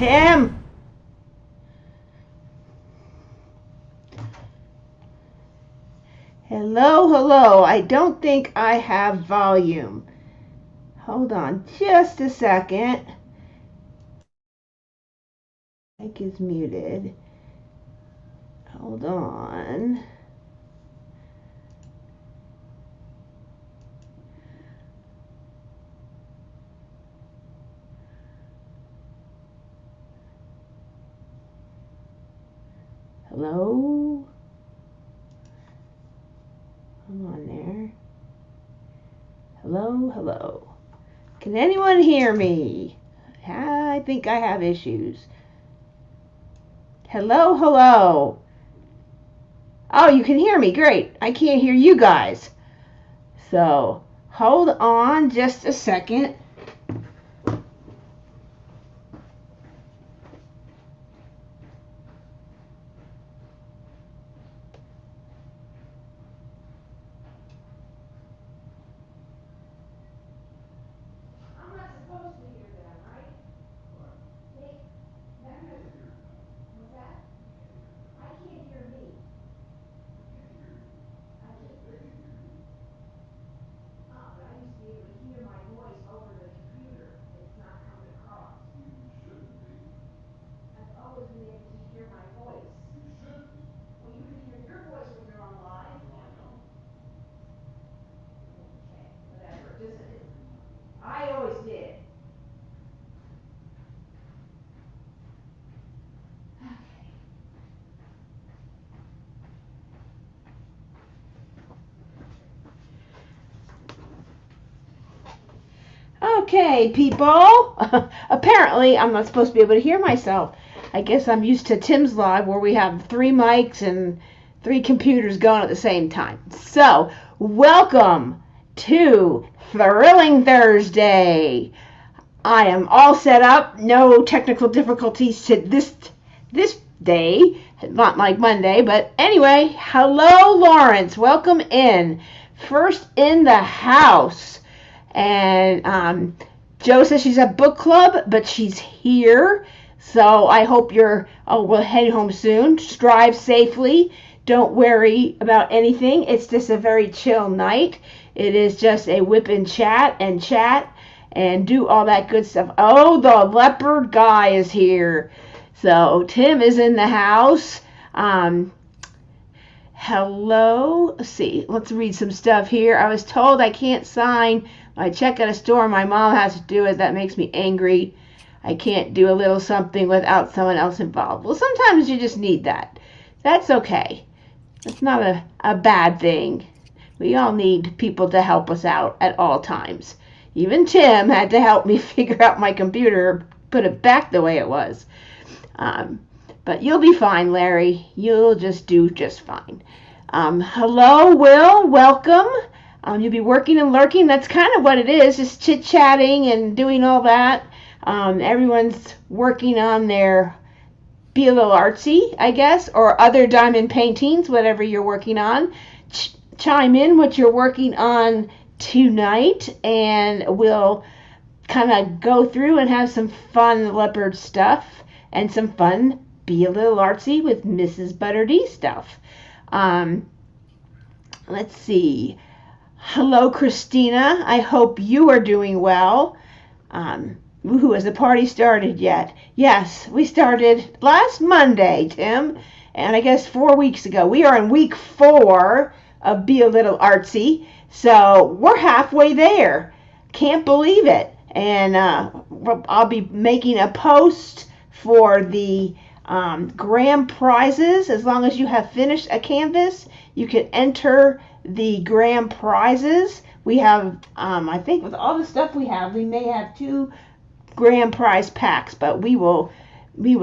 Tim! Hello, hello. I don't think I have volume. Hold on just a second. Mic is muted. Hold on. Hello? Come on there. Hello, hello. Can anyone hear me? I think I have issues. Hello, hello. Oh, you can hear me. Great. I can't hear you guys. So, hold on just a second. I'm not supposed to hear them, right? What's that? I can't hear me. I can't hear you. Oh, but I used to be able to hear my voice over the computer. It's not coming across. You shouldn't be. I've always been able to hear my voice. You shouldn't. Well, you can hear your voice when you're on live. No, I don't. Okay, whatever. I always did. Okay, people. Apparently, I'm not supposed to be able to hear myself. I guess I'm used to Tim's live where we have 3 mics and 3 computers going at the same time. So, welcome to Thrilling Thursday. I am all set up. No technical difficulties to this day. Not like Monday, but anyway, hello, Lawrence. Welcome in. First in the house. And Joe says she's at book club, but she's here. So I hope we'll head home soon. Drive safely. Don't worry about anything. It's just a very chill night. It is just a whip and chat and do all that good stuff. Oh, the leopard guy is here. So Tim is in the house. Hello. Let's see. Let's read some stuff here. I was told I can't sign my check at a store. My mom has to do it. That makes me angry. I can't do a little something without someone else involved. Well, sometimes you just need that. That's okay. It's not a bad thing. We all need people to help us out at all times. Even Tim had to help me figure out my computer, put it back the way it was. But you'll be fine, Larry. You'll just do just fine. Hello, Will. Welcome. You'll be working and lurking. That's kind of what it is, just chit-chatting and doing all that. Everyone's working on their Be a Little Artsy, I guess, or other diamond paintings, whatever you're working on. Chime in what you're working on tonight, and we'll kind of go through and have some fun leopard stuff and some fun Be a Little Artsy with Mrs. ButterD stuff. Let's see. Hello, Christina. I hope you are doing well. Woohoo, has the party started yet? Yes, we started last Monday, Tim, and I guess 4 weeks ago. We are in week 4 of Be a Little Artsy, so we're halfway there. Can't believe it. And I'll be making a post for the grand prizes. As long as you have finished a canvas, you can enter the grand prizes. We have, I think with all the stuff we have, we may have 2 grand prize packs, but we will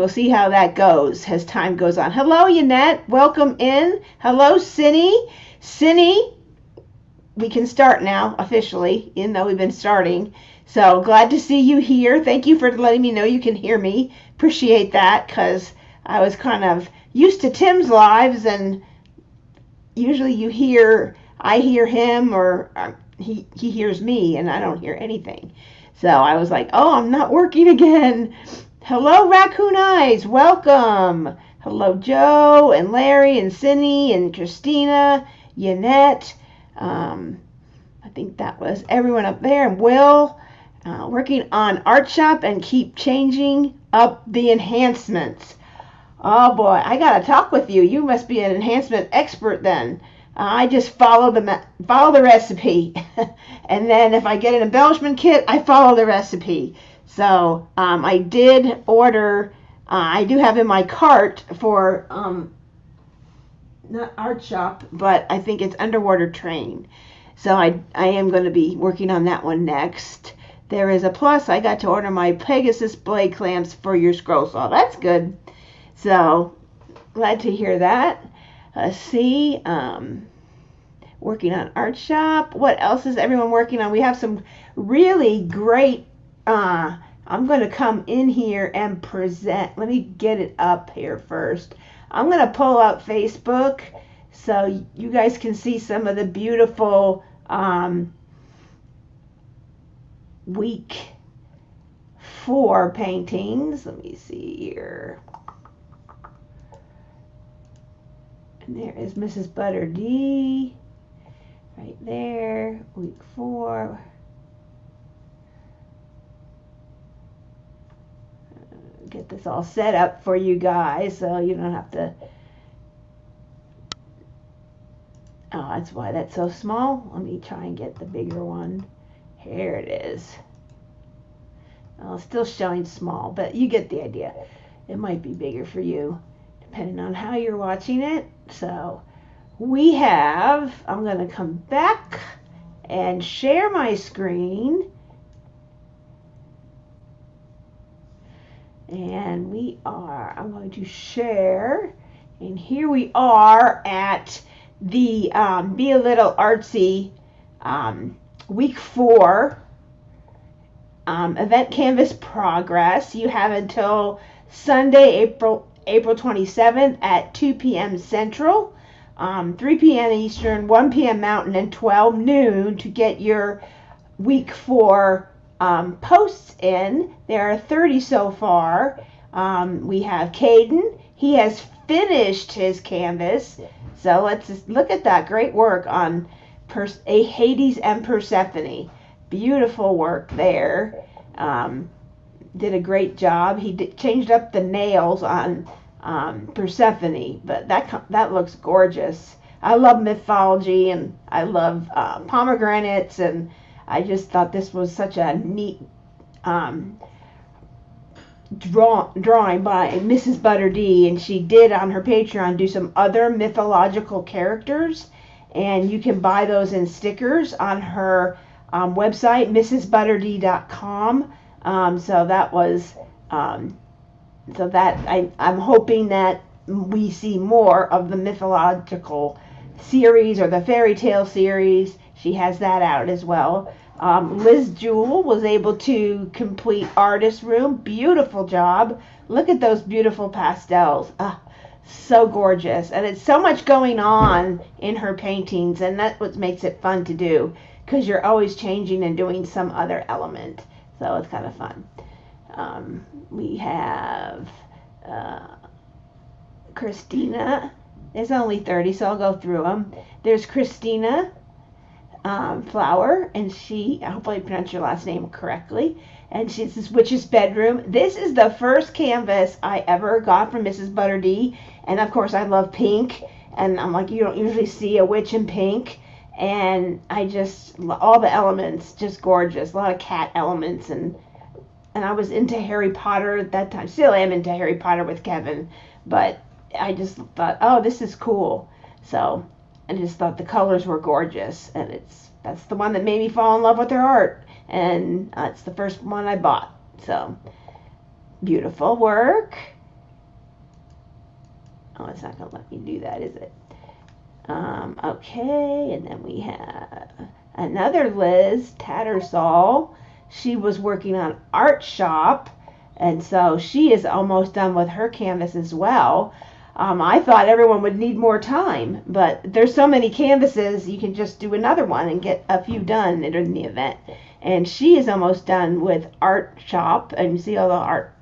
see how that goes as time goes on. Hello, Yannette. Welcome in. Hello, Cindy. Cindy, we can start now officially, even though we've been starting. So glad to see you here. Thank you for letting me know you can hear me. Appreciate that, because I was kind of used to Tim's lives, and usually I hear him, or he hears me, and I don't hear anything. So I was like, oh, I'm not working again. Hello, Raccoon Eyes. Welcome. Hello, Joe and Larry and Cindy and Christina, Yannette. I think that was everyone up there. And Will, working on Art Shop and keep changing up the enhancements. Oh boy, I gotta talk with you. You must be an enhancement expert then. I just follow the recipe, and then if I get an embellishment kit, I follow the recipe. So I did order. I do have in my cart for not Art Shop, but I think it's Underwater Train. So I am going to be working on that one next. There is a plus. I got to order my Pegasus blade clamps for your scroll saw. That's good. So glad to hear that. Let's see. Working on Art Shop. What else is everyone working on? We have some really great. I'm going to come in here and present. Let me get it up here first. I'm going to pull out Facebook so you guys can see some of the beautiful week 4 paintings. Let me see here. And there is Mrs. ButterD right there, week 4. Get this all set up for you guys so you don't have to. Oh, that's why that's so small. Let me try and get the bigger one. Here it is. Oh, still showing small, but you get the idea. It might be bigger for you, depending on how you're watching it. So we have, I'm going to come back and share my screen. And I'm going to share. And here we are at the Be a Little Artsy week 4 event canvas progress. You have until Sunday, April 27th at 2 p.m. Central, 3 p.m. Eastern, 1 p.m. Mountain, and 12 noon to get your week 4 posts in. There are 30 so far. We have Caden. He has finished his canvas. So let's just look at that. Great work on Hades and Persephone. Beautiful work there. Did a great job. He changed up the nails on Persephone, but that looks gorgeous. I love mythology and I love pomegranates, and I just thought this was such a neat drawing by Mrs. ButterD, and she did on her Patreon do some other mythological characters, and you can buy those in stickers on her website, mrsbutterd.com. So that was so that I'm hoping that we see more of the mythological series or the fairy tale series. She has that out as well. Liz Jewell was able to complete Artist Room. Beautiful job. Look at those beautiful pastels. So gorgeous. And it's so much going on in her paintings, and that's what makes it fun to do, because you're always changing and doing some other element. So it's kind of fun. We have Christina. There's only 30, so I'll go through them. There's Christina Flower, and I hope I pronounced your last name correctly. And this is Witch's Bedroom. This is the first canvas I ever got from Mrs. ButterD, and of course I love pink, and I'm like, you don't usually see a witch in pink, and all the elements just gorgeous. A lot of cat elements, and I was into Harry Potter at that time. Still am into Harry Potter with Kevin, but I just thought, oh, this is cool. So I just thought the colors were gorgeous, and that's the one that made me fall in love with her art, and it's the first one I bought. So beautiful work. Oh, it's not gonna let me do that, is it? Okay, and then we have another Liz Tattersall. She was working on Art Shop, and so she is almost done with her canvas as well. I thought everyone would need more time, but there's so many canvases, you can just do another one and get a few done during the event. And she is almost done with Art Shop, and you see all the art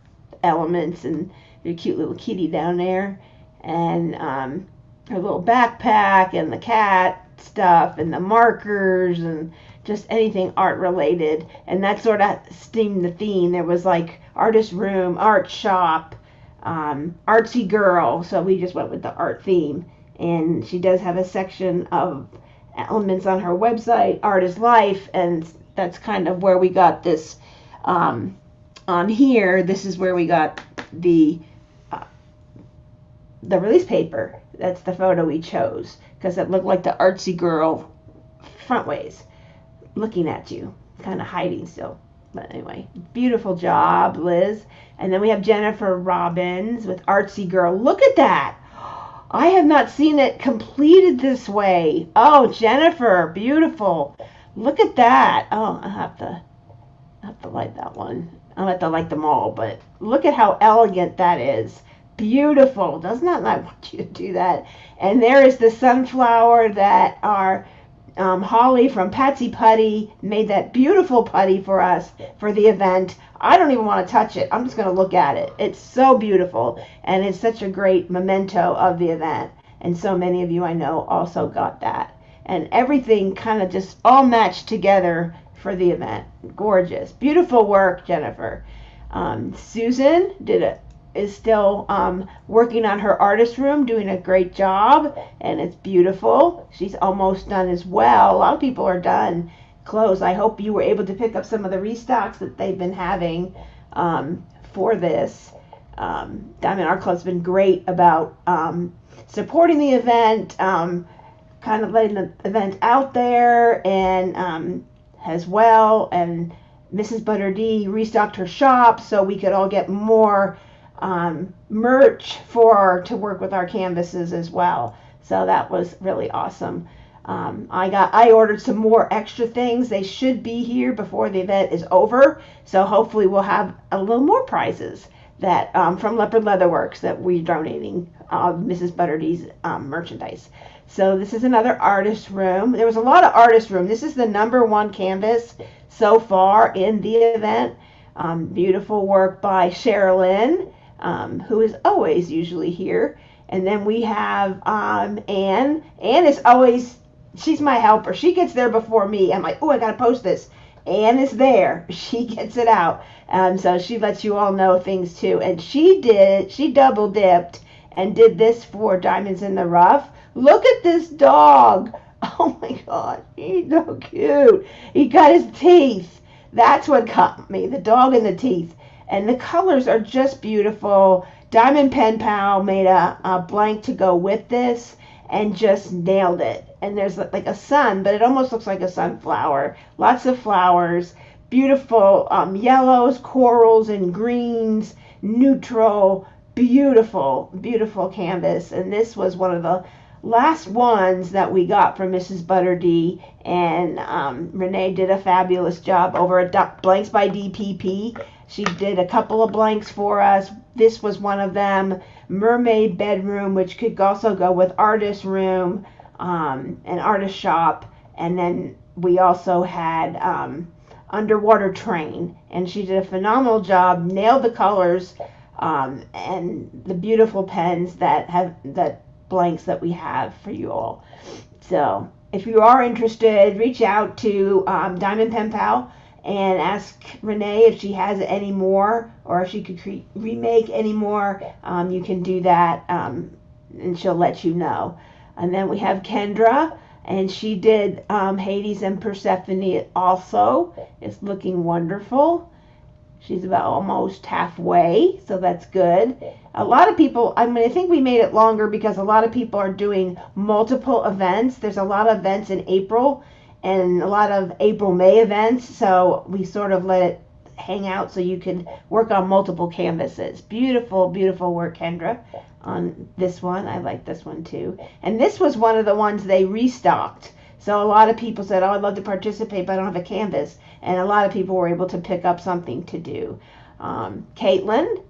elements, and your cute little kitty down there, and her little backpack, and the cat stuff, and the markers, and just anything art related. And that sort of steamed the theme. There was like artist room, art shop, artsy girl, so we just went with the art theme. And she does have a section of elements on her website, Art is Life, and that's kind of where we got this. On here, this is where we got the release paper. That's the photo we chose because it looked like the artsy girl front ways looking at you, kind of hiding still. But anyway, beautiful job, Liz. And then we have Jennifer Robbins with Artsy Girl. Look at that. I have not seen it completed this way. Oh, Jennifer, beautiful. Look at that. Oh, I have to like that one. I have to like them all, but look at how elegant that is. Beautiful. Does not I want you to do that? And there is the sunflower that our Holly from Patsy Putty made that beautiful putty for us for the event. I don't even want to touch it. I'm just going to look at it. It's so beautiful, and it's such a great memento of the event. And so many of you I know also got that. And everything kind of just all matched together for the event. Gorgeous. Beautiful work, Jennifer. Susan is still working on her artist room, doing a great job, and it's beautiful. She's almost done as well. A lot of people are done, close. I hope you were able to pick up some of the restocks that they've been having for this. Diamond Art Club's been great about supporting the event, kind of letting the event out there, and as well, and Mrs. ButterD restocked her shop so we could all get more merch to work with our canvases as well. So that was really awesome. I ordered some more extra things. They should be here before the event is over. So hopefully we'll have a little more prizes that from Leopard Leatherworks that we're donating Mrs. ButterD's merchandise. So this is another artist room. There was a lot of artist room. This is the #1 canvas so far in the event. Beautiful work by Sherilyn, who is always usually here. And then we have Anne. Anne is always, she's my helper. She gets there before me. I'm like, oh, I got to post this. Anne is there. She gets it out. So she lets you all know things too. And she double dipped and did this for Diamonds in the Rough. Look at this dog. Oh my God, he's so cute. He got his teeth. That's what caught me, the dog and the teeth. And the colors are just beautiful. Diamond Pen Pal made a blank to go with this and just nailed it. And there's like a sun, but it almost looks like a sunflower. Lots of flowers, beautiful yellows, corals, and greens, neutral, beautiful, beautiful canvas. And this was one of the last ones that we got from Mrs. ButterD, and Renee did a fabulous job over at Blanks by DPP. She did a couple of blanks for us. This was one of them. Mermaid Bedroom, which could also go with Artist Room and Artist Shop. And then we also had Underwater Train, and she did a phenomenal job, nailed the colors and the beautiful pens that blanks that we have for you all. So if you are interested, reach out to Diamond Pen Pal and ask Renee if she has any more, or if she could remake any more. You can do that, and she'll let you know. And then we have Kendra, and she did Hades and Persephone also. It's looking wonderful. She's about almost halfway, so that's good. A lot of people, I think we made it longer because a lot of people are doing multiple events. There's a lot of events in April and a lot of April-May events, so we sort of let it hang out so you can work on multiple canvases. Beautiful, beautiful work, Kendra, on this one. I like this one too. And this was one of the ones they restocked. So a lot of people said, oh, I'd love to participate, but I don't have a canvas. And a lot of people were able to pick up something to do. Caitlin,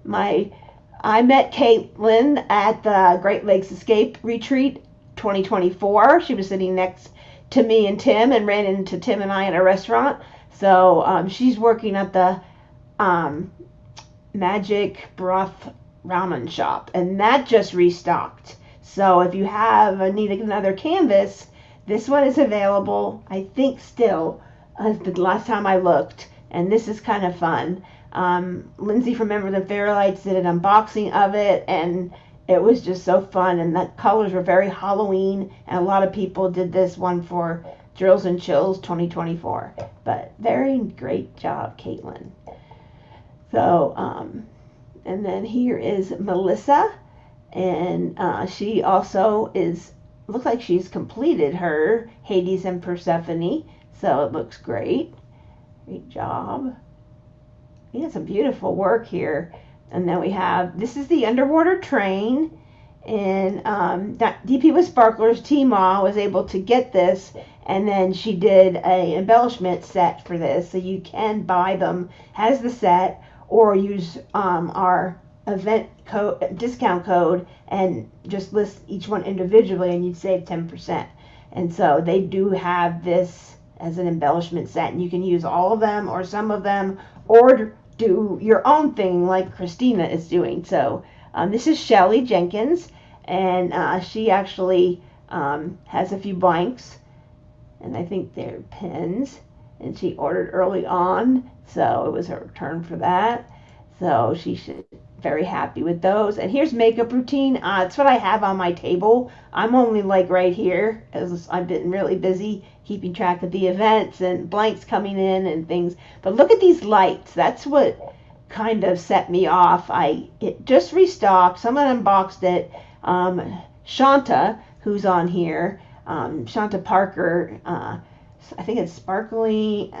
I met Caitlin at the Great Lakes Escape Retreat 2024. She was sitting next to me and Tim, and ran into Tim and I at a restaurant. So she's working at the Magic Broth Ramen Shop, and that just restocked. So if you need another canvas, this one is available, I think still, the last time I looked, and this is kind of fun. Lindsay from Members and Fairlights did an unboxing of it, and it was just so fun, and the colors were very Halloween, and a lot of people did this one for Drills and Chills 2024. But very great job, Caitlin. So, and then here is Melissa, and she also looks like she's completed her Hades and Persephone, so it looks great. Great job. We had some beautiful work here. And then we have, this is the underwater train, and DP with Sparklers, T-Ma was able to get this, and then she did an embellishment set for this, so you can buy them as the set, or use our event code, discount code, and just list each one individually, and you'd save 10%. And so they do have this as an embellishment set, and you can use all of them or some of them, or do your own thing like Christina is doing. So this is Shelly Jenkins, and she actually has a few blanks, and I think they're pens, and she ordered early on, so it was her turn for that. So she should be very happy with those. And here's makeup routine. It's what I have on my table. I'm only like right here, as I've been really busy keeping track of the events and blanks coming in and things. But look at these lights. That's what kind of set me off. It just restocked. Someone unboxed it. Shanta, who's on here, Shanta Parker, I think it's Sparkly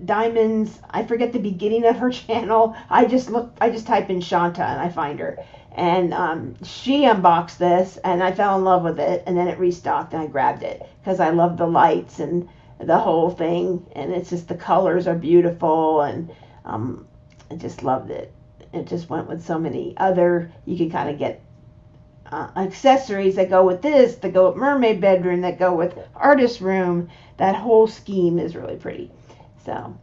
Diamonds. I forget the beginning of her channel. I just type in Shanta and I find her. And she unboxed this, and I fell in love with it, and then it restocked, and I grabbed it because I love the lights and the whole thing, and it's just the colors are beautiful, and I just loved it. It just went with so many other, you can kind of get accessories that go with this, that go with mermaid bedroom, that go with artist room. That whole scheme is really pretty. So,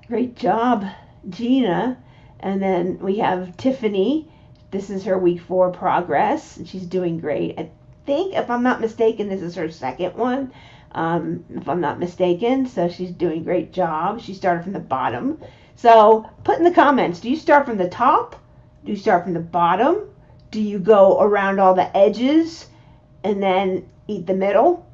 great job, Gina. And then we have Tiffany. This is her week 4 progress, and she's doing great. I think, if I'm not mistaken, this is her second one, if I'm not mistaken. So she's doing a great job. She started from the bottom. So put in the comments, do you start from the top? Do you start from the bottom? Do you go around all the edges and then eat the middle?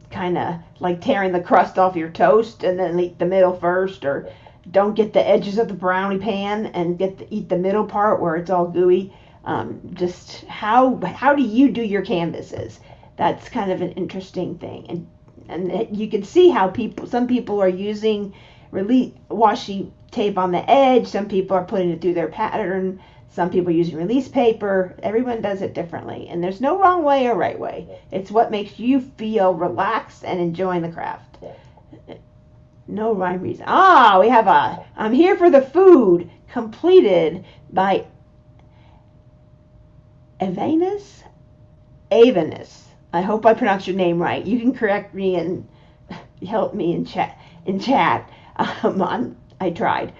Kind of like tearing the crust off your toast and then eat the middle first, or don't get the edges of the brownie pan and eat the middle part where it's all gooey. Just how do you do your canvases? That's kind of an interesting thing, and you can see how some people are using washi tape on the edge. Some people are putting it through their pattern. Some people are using release paper. Everyone does it differently, and there's no wrong way or right way. It's what makes you feel relaxed and enjoying the craft. No rhyme reason. We have I'm here for the food, completed by Avanus. I hope I pronounced your name right. You can correct me and help me in chat. I tried.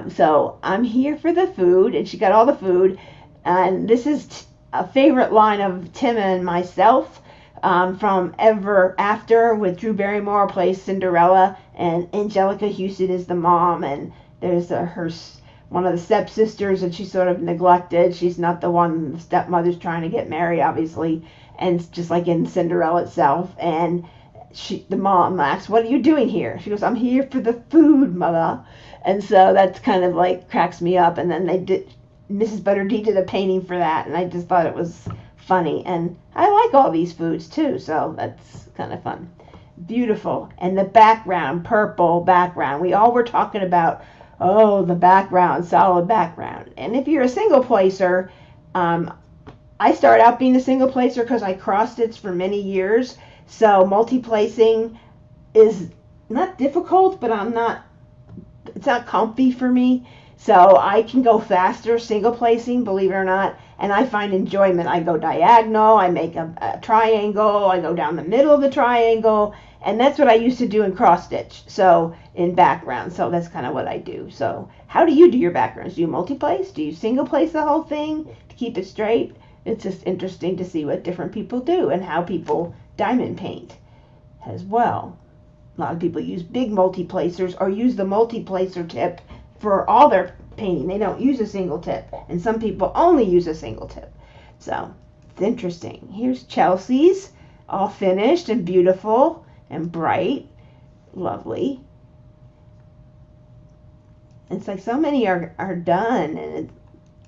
So I'm here for the food, and she got all the food. And this is a favorite line of Tim and myself, from Ever After, with Drew Barrymore plays Cinderella, and Angelica Houston is the mom, and there's one of the stepsisters that she's sort of neglected. She's not the one, the stepmother's trying to get married, obviously, and just like in Cinderella itself. And the mom asks, "What are you doing here?" She goes, "I'm here for the food, mother." And so that's kind of like cracks me up. And then Mrs. ButterD did a painting for that, and I just thought it was funny. And I like all these foods too, so that's kind of fun. Beautiful. And the background, purple background. We all were talking about, the background, solid background. And if you're a single placer, I started out being a single placer because I cross stitched for many years. So multi-placing is not difficult, but it's not comfy for me. So I can go faster single placing, believe it or not, and I find enjoyment. I go diagonal, I make a triangle, I go down the middle of the triangle, And that's what I used to do in cross stitch, so in background. So that's kind of what I do. So how do you do your backgrounds? Do you multi-place? Do you single place the whole thing to keep it straight? It's just interesting to see what different people do and how people diamond paint as well. A lot of people use big multi-placers or use the multi-placer tip for all their painting. They don't use a single tip, and some people only use a single tip. So it's interesting. Here's Chelsea's, all finished and beautiful and bright. Lovely. It's like so many are done. And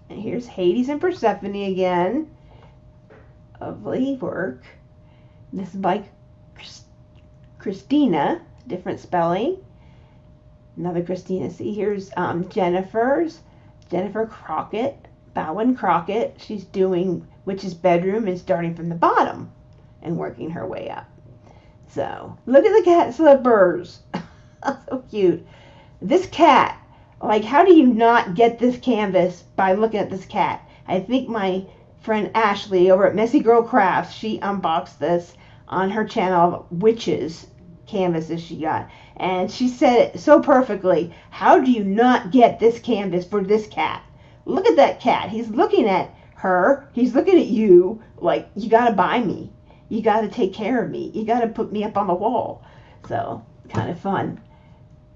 here's Hades and Persephone again. Lovely work. This is by Christina, different spelling. Another Christina. See, here's Jennifer Crockett, Bowen Crockett. She's doing Witch's Bedroom and starting from the bottom and working her way up. So, look at the cat slippers. So cute. This cat, like, how do you not get this canvas by looking at this cat? I think my friend Ashley over at Messy Girl Crafts, she unboxed this on her channel of witches canvases she got. And she said it so perfectly. How do you not get this canvas for this cat? Look at that cat. He's looking at her. He's looking at you like, you got to buy me. You got to take care of me. You got to put me up on the wall. So, kind of fun.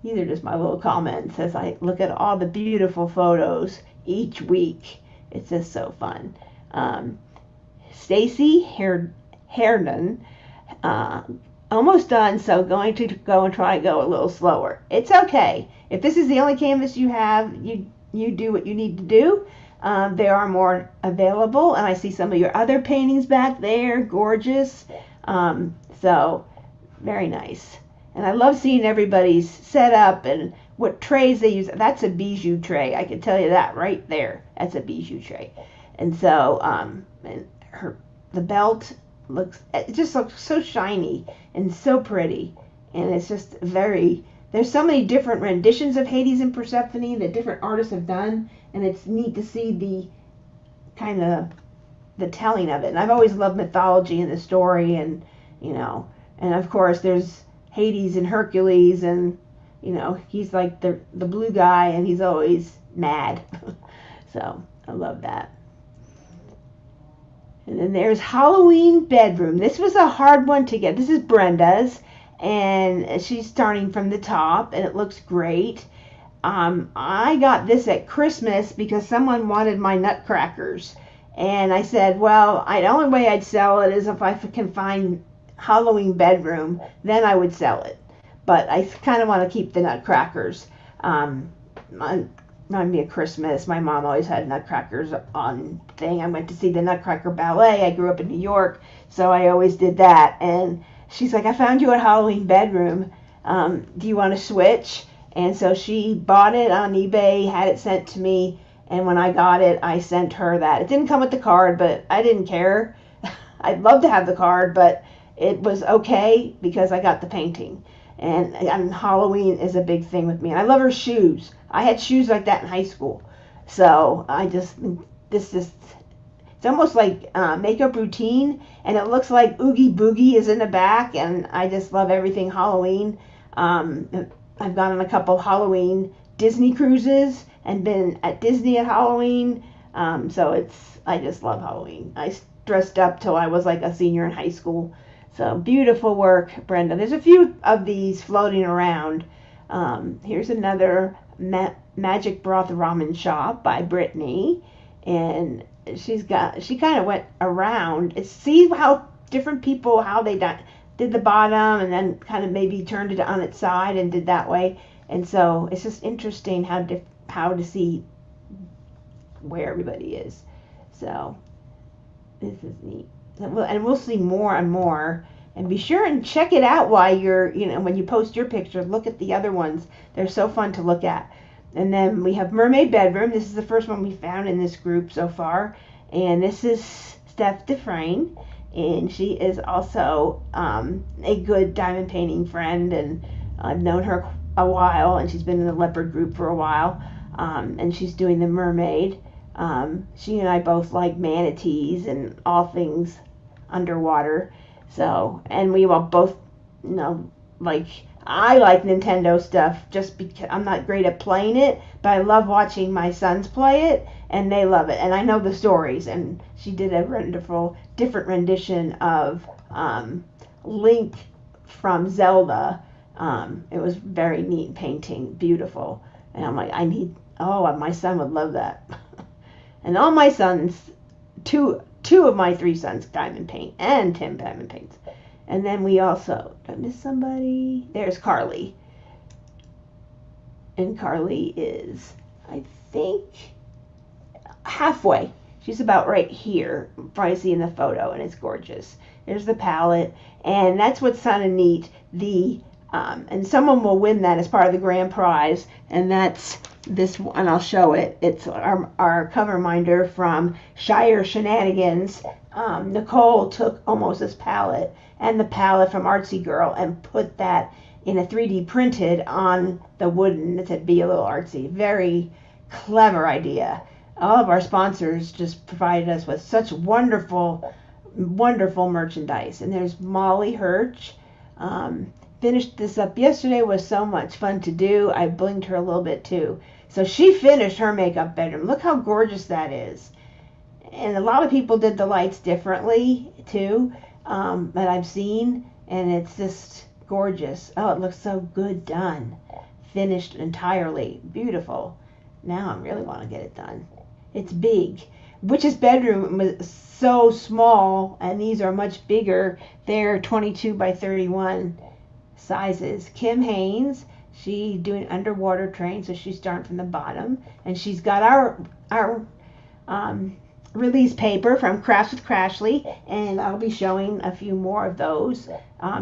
These are just my little comments as I look at all the beautiful photos each week. It's just so fun. Stacy Herndon, almost done, so going to go and try to go a little slower. It's okay. If this is the only canvas you have, you do what you need to do. There are more available, and I see some of your other paintings back there. Gorgeous. So, very nice. And I love seeing everybody's setup and what trays they use. That's a bijou tray. I can tell you that right there. That's a bijou tray. And so, and the belt it just looks so shiny and so pretty. And it's just there's so many different renditions of Hades and Persephone that different artists have done. And it's neat to see the kind of the telling of it. And I've always loved mythology and the story, and and of course there's Hades and Hercules, and he's like the blue guy, and he's always mad. So I love that. And then there's Halloween Bedroom. This was a hard one to get. This is Brenda's, and she's starting from the top, and it looks great. I got this at Christmas because someone wanted my nutcrackers, and I said, well, the only way I'd sell it is if I can find Halloween Bedroom, then I would sell it. But I kind of want to keep the nutcrackers. Remind me of Christmas. My mom always had nutcrackers on thing. I went to see the Nutcracker Ballet. I grew up in New York, so I always did that. And she's like, I found you at Halloween Bedroom. Do you want to switch? And so she bought it on eBay, had it sent to me, and when I got it, I sent her that. It didn't come with the card, but I didn't care. I'd love to have the card, but it was okay because I got the painting. And Halloween is a big thing with me. And I love her shoes. I had shoes like that in high school. So it's almost like makeup routine, and it looks like Oogie Boogie is in the back, and I just love everything Halloween. I've gone on a couple Halloween Disney cruises and been at Disney at Halloween. So I just love Halloween. I dressed up till I was like a senior in high school. So beautiful work, Brenda. There's a few of these floating around. Here's another Magic Broth Ramen Shop by Brittany, and she kind of went around. See how different people, how they did the bottom and then kind of maybe turned it on its side and did that way. And so it's just interesting how to see where everybody is. So this is neat. And we'll see more and more. And be sure and check it out while you're, when you post your pictures, look at the other ones. They're so fun to look at. And then we have Mermaid Bedroom. This is the first one we found in this group so far. And this is Steph Dufresne. And she is also a good diamond painting friend. And I've known her a while. And she's been in the Leopard group for a while. And she's doing the mermaid. She and I both like manatees and all things underwater. So, and we both like I like Nintendo stuff just because I'm not great at playing it, but I love watching my sons play it, and they love it, and I know the stories. And she did a wonderful, different rendition of Link from Zelda. It was very neat painting, beautiful, and I'm like, my son would love that. And all my sons, two of my three sons diamond paint, and Tim diamond paints. And then we also, did I miss somebody? There's Carly. And Carly is, I think, halfway. She's about right here, probably see in the photo, and it's gorgeous. There's the palette, and that's what's kind of neat. And someone will win that as part of the grand prize, and that's this one. I'll show it. It's our cover minder from Shire Shenanigans. Nicole took almost this palette and the palette from Artsy Girl and put that in a 3D printed on the wooden. It said "Be a Little Artsy." Very clever idea. All of our sponsors just provided us with such wonderful merchandise. And there's Molly Hirsch. Finished this up yesterday. Was so much fun to do. I blinged her a little bit too. So she finished her makeup bedroom. Look how gorgeous that is. And a lot of people did the lights differently too, that I've seen, and it's just gorgeous. Oh, it looks so good done. Finished entirely. Beautiful. Now I really want to get it done. It's big. Witch's bedroom was so small, and these are much bigger. They're 22 by 31 sizes. Kim Haynes, she's doing underwater train, so she's starting from the bottom, and she's got our release paper from Crafts with Crashly, and I'll be showing a few more of those.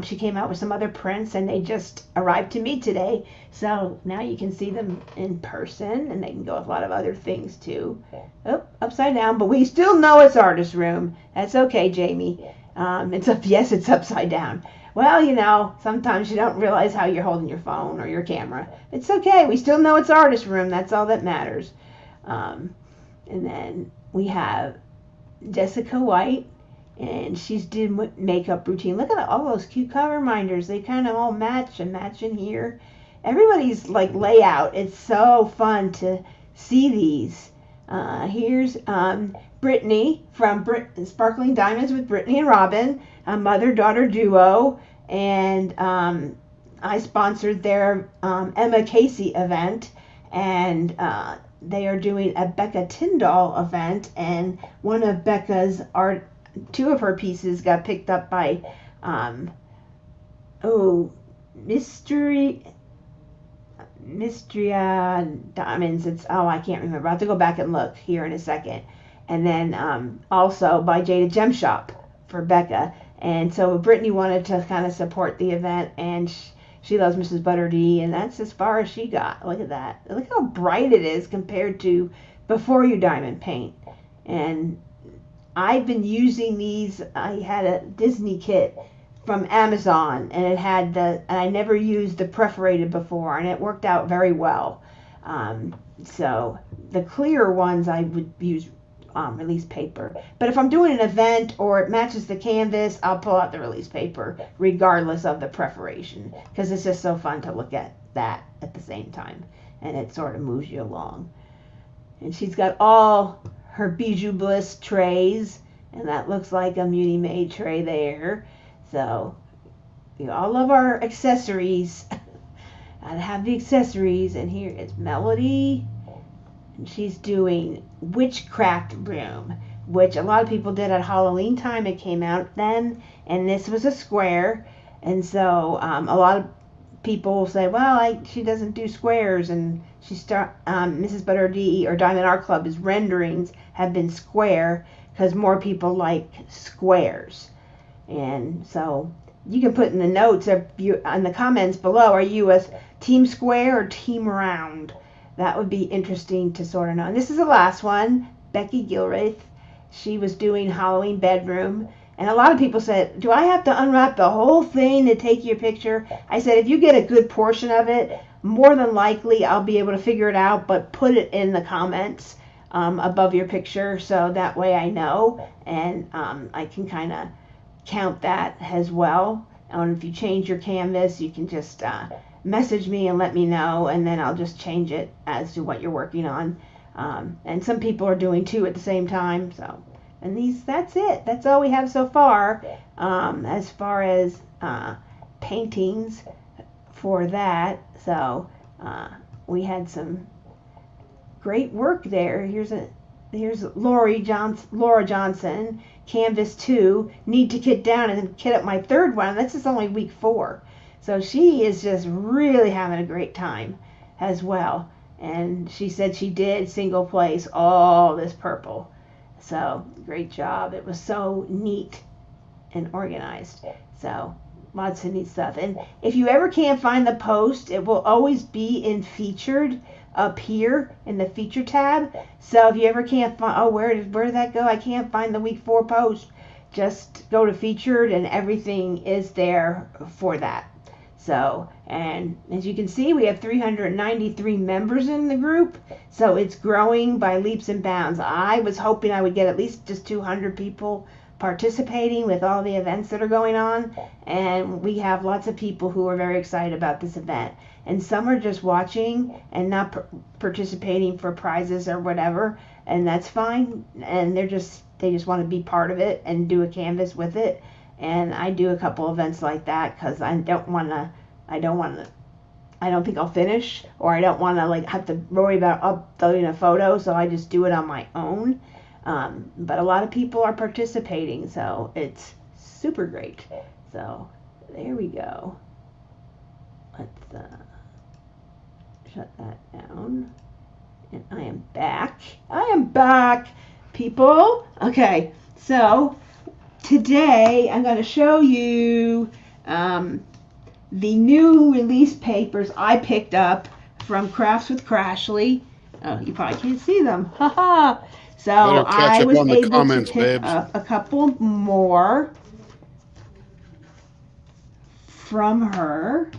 She came out with some other prints, and they just arrived to me today, so now you can see them in person, and they can go with a lot of other things too. Oh, upside down, but we still know it's artist room. That's okay, Jamie. Yes, it's upside down. Well, sometimes you don't realize how you're holding your phone or your camera. It's okay. We still know it's artist room. That's all that matters. And then we have Jessica White, and she's doing makeup routine. Look at all those cute cover reminders. They kind of all match in here. Everybody's layout. It's so fun to see these. Here's Brittany from Sparkling Diamonds with Brittany and Robin, a mother-daughter duo, and I sponsored their Emma Casey event, and they are doing a Becca Tyndall event, and one of Becca's art, two of her pieces got picked up by Mystery Diamonds. I can't remember. I'll have to go back and look here in a second. And then also by Jada Gem Shop for Becca. And so Brittany wanted to kind of support the event, and she loves Mrs. ButterD, and that's as far as she got. Look at that. Look how bright it is compared to before you diamond paint. And I've been using these. I had a Disney kit from Amazon, and it had and I never used the perforated before, and it worked out very well. So the clear ones I would use release paper. But if I'm doing an event or it matches the canvas, I'll pull out the release paper regardless of the perforation, because it's just so fun to look at that at the same time, and it sort of moves you along. And she's got all her Bijou Bliss trays, and that looks like a Muni Made tray there. So we all love our accessories. Gotta have the accessories. And here is Melody, and she's doing Witchcraft Room, which a lot of people did at Halloween time. It came out then, and this was a square, and so a lot of people will say, well, she doesn't do squares, and Mrs. ButterD or Diamond Art Club's renderings have been square because more people like squares. And so you can put in the notes in the comments below, are you a team square or team round? That would be interesting to sort of know. And this is the last one, Becky Gilraith. She was doing Halloween bedroom. And a lot of people said, do I have to unwrap the whole thing to take your picture? I said, if you get a good portion of it, more than likely I'll be able to figure it out, but put it in the comments above your picture, so that way I know, and I can kind of count that as well. And if you change your canvas, you can just message me and let me know, and then I'll just change it as to what you're working on. And some people are doing 2 at the same time. So, and that's it. That's all we have so far as far as paintings for that. So we had some great work there. Here's Laura Johnson, Canvas 2, need to get down and kit up my 3rd one. This is only week 4. So she is just really having a great time as well. And she said she did single place all this purple. So great job. It was so neat and organized. So lots of neat stuff. And if you ever can't find the post, it will always be in featured up here in the feature tab. So if you ever can't find, oh, where did that go? I can't find the week 4 post. Just go to featured and everything is there for that. So, and as you can see, we have 393 members in the group. So it's growing by leaps and bounds. I was hoping I would get at least just 200 people participating with all the events that are going on, and we have lots of people who are very excited about this event, and some are just watching and not participating for prizes or whatever, and that's fine, and they just want to be part of it and do a canvas with it. And I do a couple events like that because I don't think I'll finish, or I don't want to like have to worry about uploading a photo, so I just do it on my own. But a lot of people are participating, so it's super great. So there we go. Let's shut that down. And I am back. People. Okay, so today I'm going to show you the new release papers I picked up from Crafts with Crashly. Oh, you probably can't see them. Haha. So I was able to pick up a couple more from her.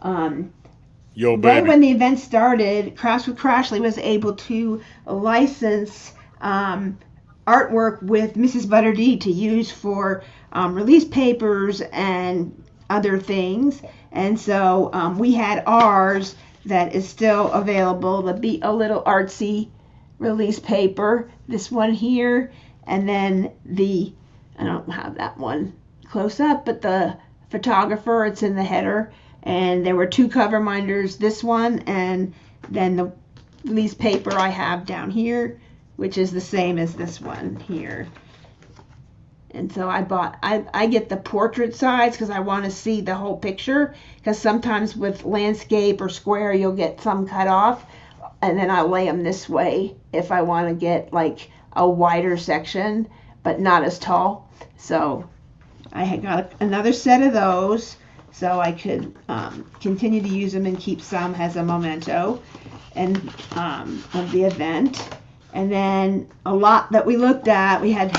Right when the event started, Crafts with Crashly was able to license artwork with Mrs. ButterD to use for release papers and other things. And so we had ours that is still available, the Be a Little Artsy release paper, this one here, and then I don't have that one close up, but the photographer, it's in the header, and there were 2 cover minders, this one and then the release paper I have down here, which is the same as this one here. And so I get the portrait size because I want to see the whole picture, because sometimes with landscape or square you'll get some cut off, and then I'll lay them this way if I want to get like a wider section but not as tall. So I had got another set of those so I could continue to use them and keep some as a memento and of the event. And then a lot that we looked at, we had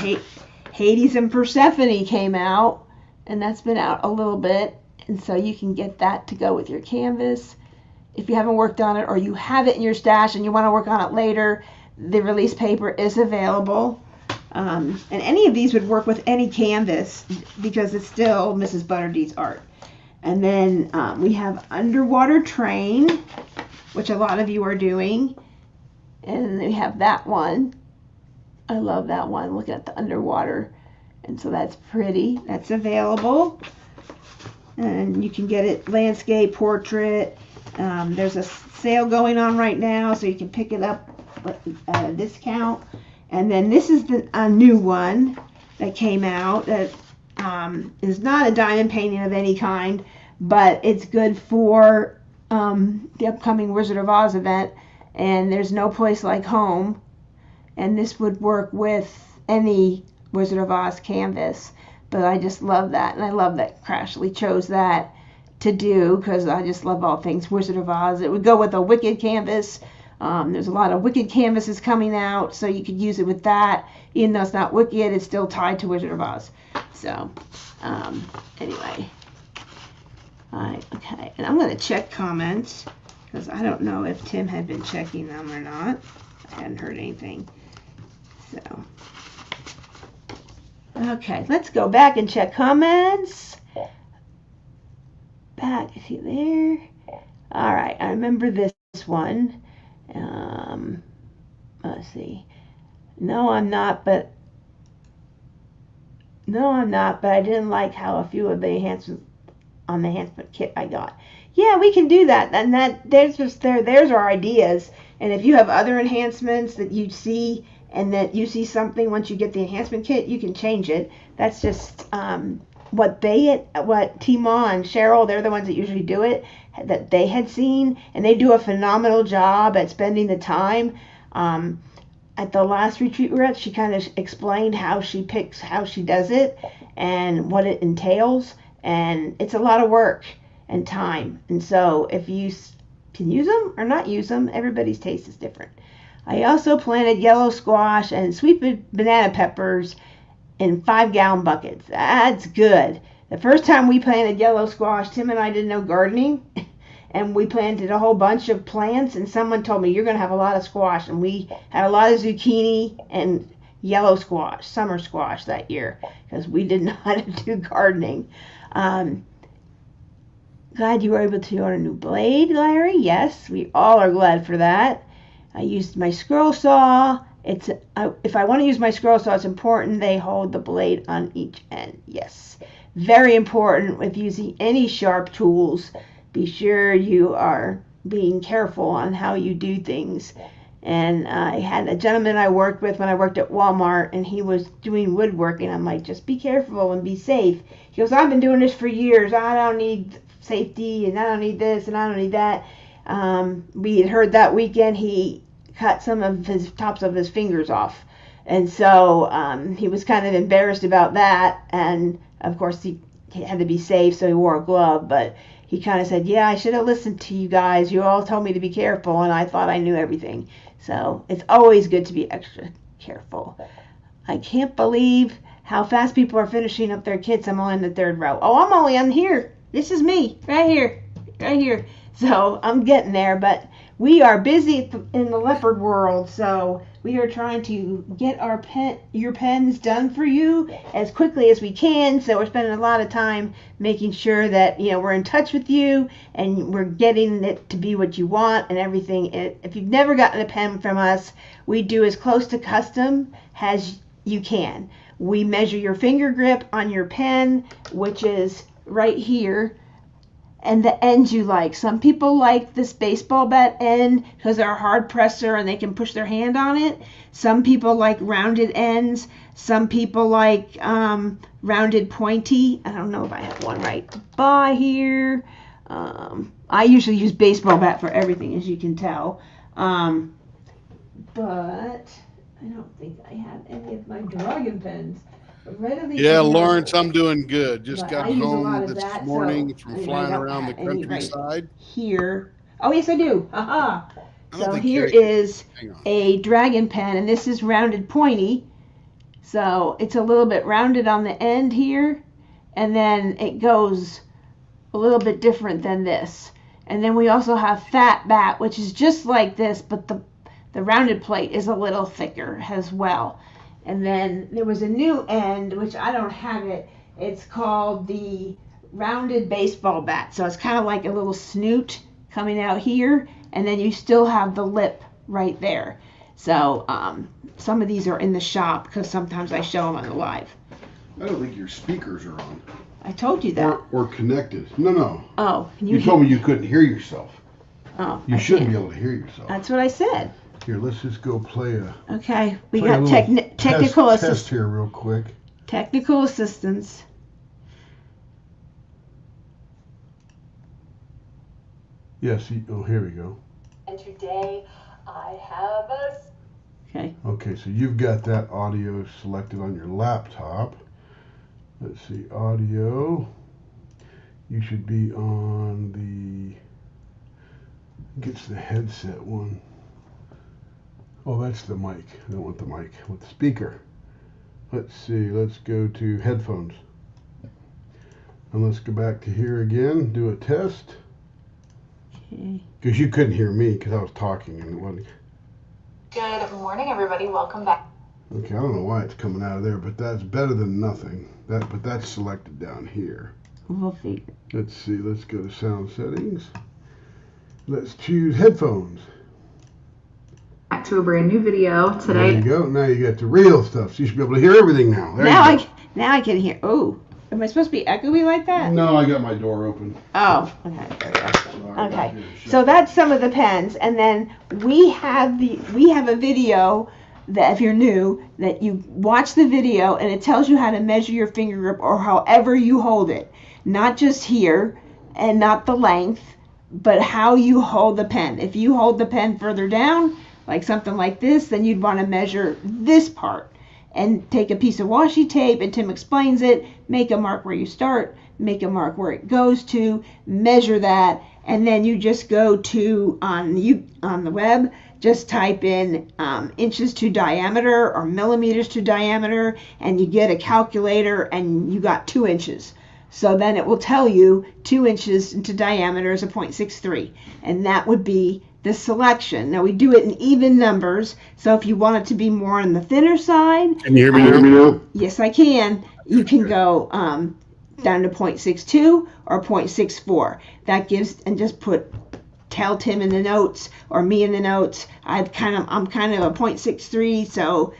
Hades and Persephone came out, and that's been out a little bit, and so you can get that to go with your canvas. If you haven't worked on it, or you have it in your stash and you want to work on it later, the release paper is available. And any of these would work with any canvas because it's still Mrs. ButterD's art. And then we have Underwater Train, which a lot of you are doing. And we have that one. I love that one. Look at the underwater. And so that's pretty. That's available. And you can get it landscape, portrait. There's a sale going on right now, so you can pick it up at a discount. And then this is a new one that came out that is not a diamond painting of any kind, but it's good for the upcoming Wizard of Oz event. And there's no place like home. And this would work with any Wizard of Oz canvas. But I just love that. And I love that Crashly chose that to do, because I just love all things Wizard of Oz. It would go with a Wicked canvas. There's a lot of Wicked canvases coming out, so you could use it with that. Even though it's not Wicked, it's still tied to Wizard of Oz. So, anyway. Okay, and I'm going to check comments, because I don't know if Tim had been checking them or not. I hadn't heard anything. So, okay, let's go back and check comments. back. See there? All right, I remember this one. Let's see. No, I'm not, but I didn't like how a few of the enhancements on the enhancement kit I got. Yeah, we can do that. And there's our ideas. And if you have other enhancements that you see and that you see something once you get the enhancement kit, you can change it. That's just what Tima and Cheryl, they're the ones that usually do it, that they had seen, and they do a phenomenal job at spending the time. At the last retreat we were at, she kind of explained how she does it and what it entails, and it's a lot of work and time. And so if you can use them or not use them, everybody's taste is different. I also planted yellow squash and sweet banana peppers in 5-gallon buckets. That's good. The first time we planted yellow squash, Tim and I didn't know gardening, and we planted a whole bunch of plants, and someone told me, you're going to have a lot of squash. And we had a lot of zucchini and yellow squash, summer squash that year, because we didn't know how to do gardening. Glad you were able to order a new blade, Larry. Yes, we all are glad for that. I used my scroll saw. If I want to use my scroll saw, it's important they hold the blade on each end. Yes, very important with using any sharp tools. Be sure you are being careful on how you do things. And I had a gentleman I worked with when I worked at Walmart, and he was doing woodworking. I'm like, just be careful and be safe. He goes, I've been doing this for years. I don't need safety, and I don't need this, and I don't need that. We had heard that weekend he cut some of his tops of his fingers off. And so he was kind of embarrassed about that. And, of course, he had to be safe, so he wore a glove. But he kind of said, yeah, I should have listened to you guys. You all told me to be careful, and I thought I knew everything. So it's always good to be extra careful. I can't believe how fast people are finishing up their kits. I'm only in the 3rd row. Oh, I'm only on here. This is me, right here. So I'm getting there, but we are busy in the leopard world, so we are trying to get your pens done for you as quickly as we can. So we're spending a lot of time making sure that we're in touch with you and we're getting it to be what you want and everything. If you've never gotten a pen from us, we do as close to custom as you can. We measure your finger grip on your pen, which is right here, and the ends you like. Some people like this baseball bat end because they're a hard presser and they can push their hand on it. Some people like rounded ends. Some people like rounded pointy. I don't know if I have one right by here. I usually use baseball bat for everything, as you can tell. But I don't think I have any of my drawing pens. Yeah, Lawrence, I'm doing good. Just got home this that, morning so from flying around the countryside. Here. Oh, yes, I do. Aha. So here Carrie is a dragon pen, and this is rounded pointy. So it's a little bit rounded on the end here, and then it goes a little bit different than this. And then we also have fat bat, which is just like this, but the rounded plate is a little thicker as well. And then there was a new end, which I don't have it. It's called the rounded baseball bat. So it's kind of like a little snoot coming out here, and then you still have the lip right there. So some of these are in the shop because sometimes I show them on the live. I don't think your speakers are on. I told you that. Or connected. No. Oh. You told me you couldn't hear yourself. Oh. You shouldn't be able to hear yourself. That's what I said. Here, let's just go play a... Okay, we got technical assistance. Test here real quick. Technical assistance. Yes, here we go. And today I have a... Okay. Okay, so you've got that audio selected on your laptop. Let's see, audio. You should be on the... Gets the headset one. Oh, that's the mic. I don't want the mic. I want the speaker. Let's see. Let's go to headphones. And let's go back to here again. Do a test. Okay. Because you couldn't hear me because I was talking and it wasn't. Good morning, everybody. Welcome back. Okay, I don't know why it's coming out of there, but that's better than nothing. But that's selected down here. We'll figure. Let's see. Let's go to sound settings. Let's choose headphones. Back to a brand new video There today. you go. Now you got the real stuff. So you should be able to hear everything now. There Now you go. now I can hear. Oh, am I supposed to be echoey like that? No, I got my door open. Oh, okay. There we go. Okay. So that's some of the pens, and then we have a video that if you're new, that you watch the video and it tells you how to measure your finger grip or however you hold it, not just here and not the length, but how you hold the pen. If you hold the pen further down, like something like this, then you'd want to measure this part and take a piece of washi tape, and Tim explains it, make a mark where you start, make a mark where it goes to, measure that, and then you just go to on the web, just type in inches to diameter or millimeters to diameter, and you get a calculator and you got 2 inches. So then it will tell you 2 inches into diameter is a 0.63, and that would be the selection. Now we do it in even numbers, so if you want it to be more on the thinner side, Can you hear me now? yes I can, you can go down to 0.62 or 0.64. That gives, and just tell Tim in the notes or me in the notes, I'm kind of a 0.63, so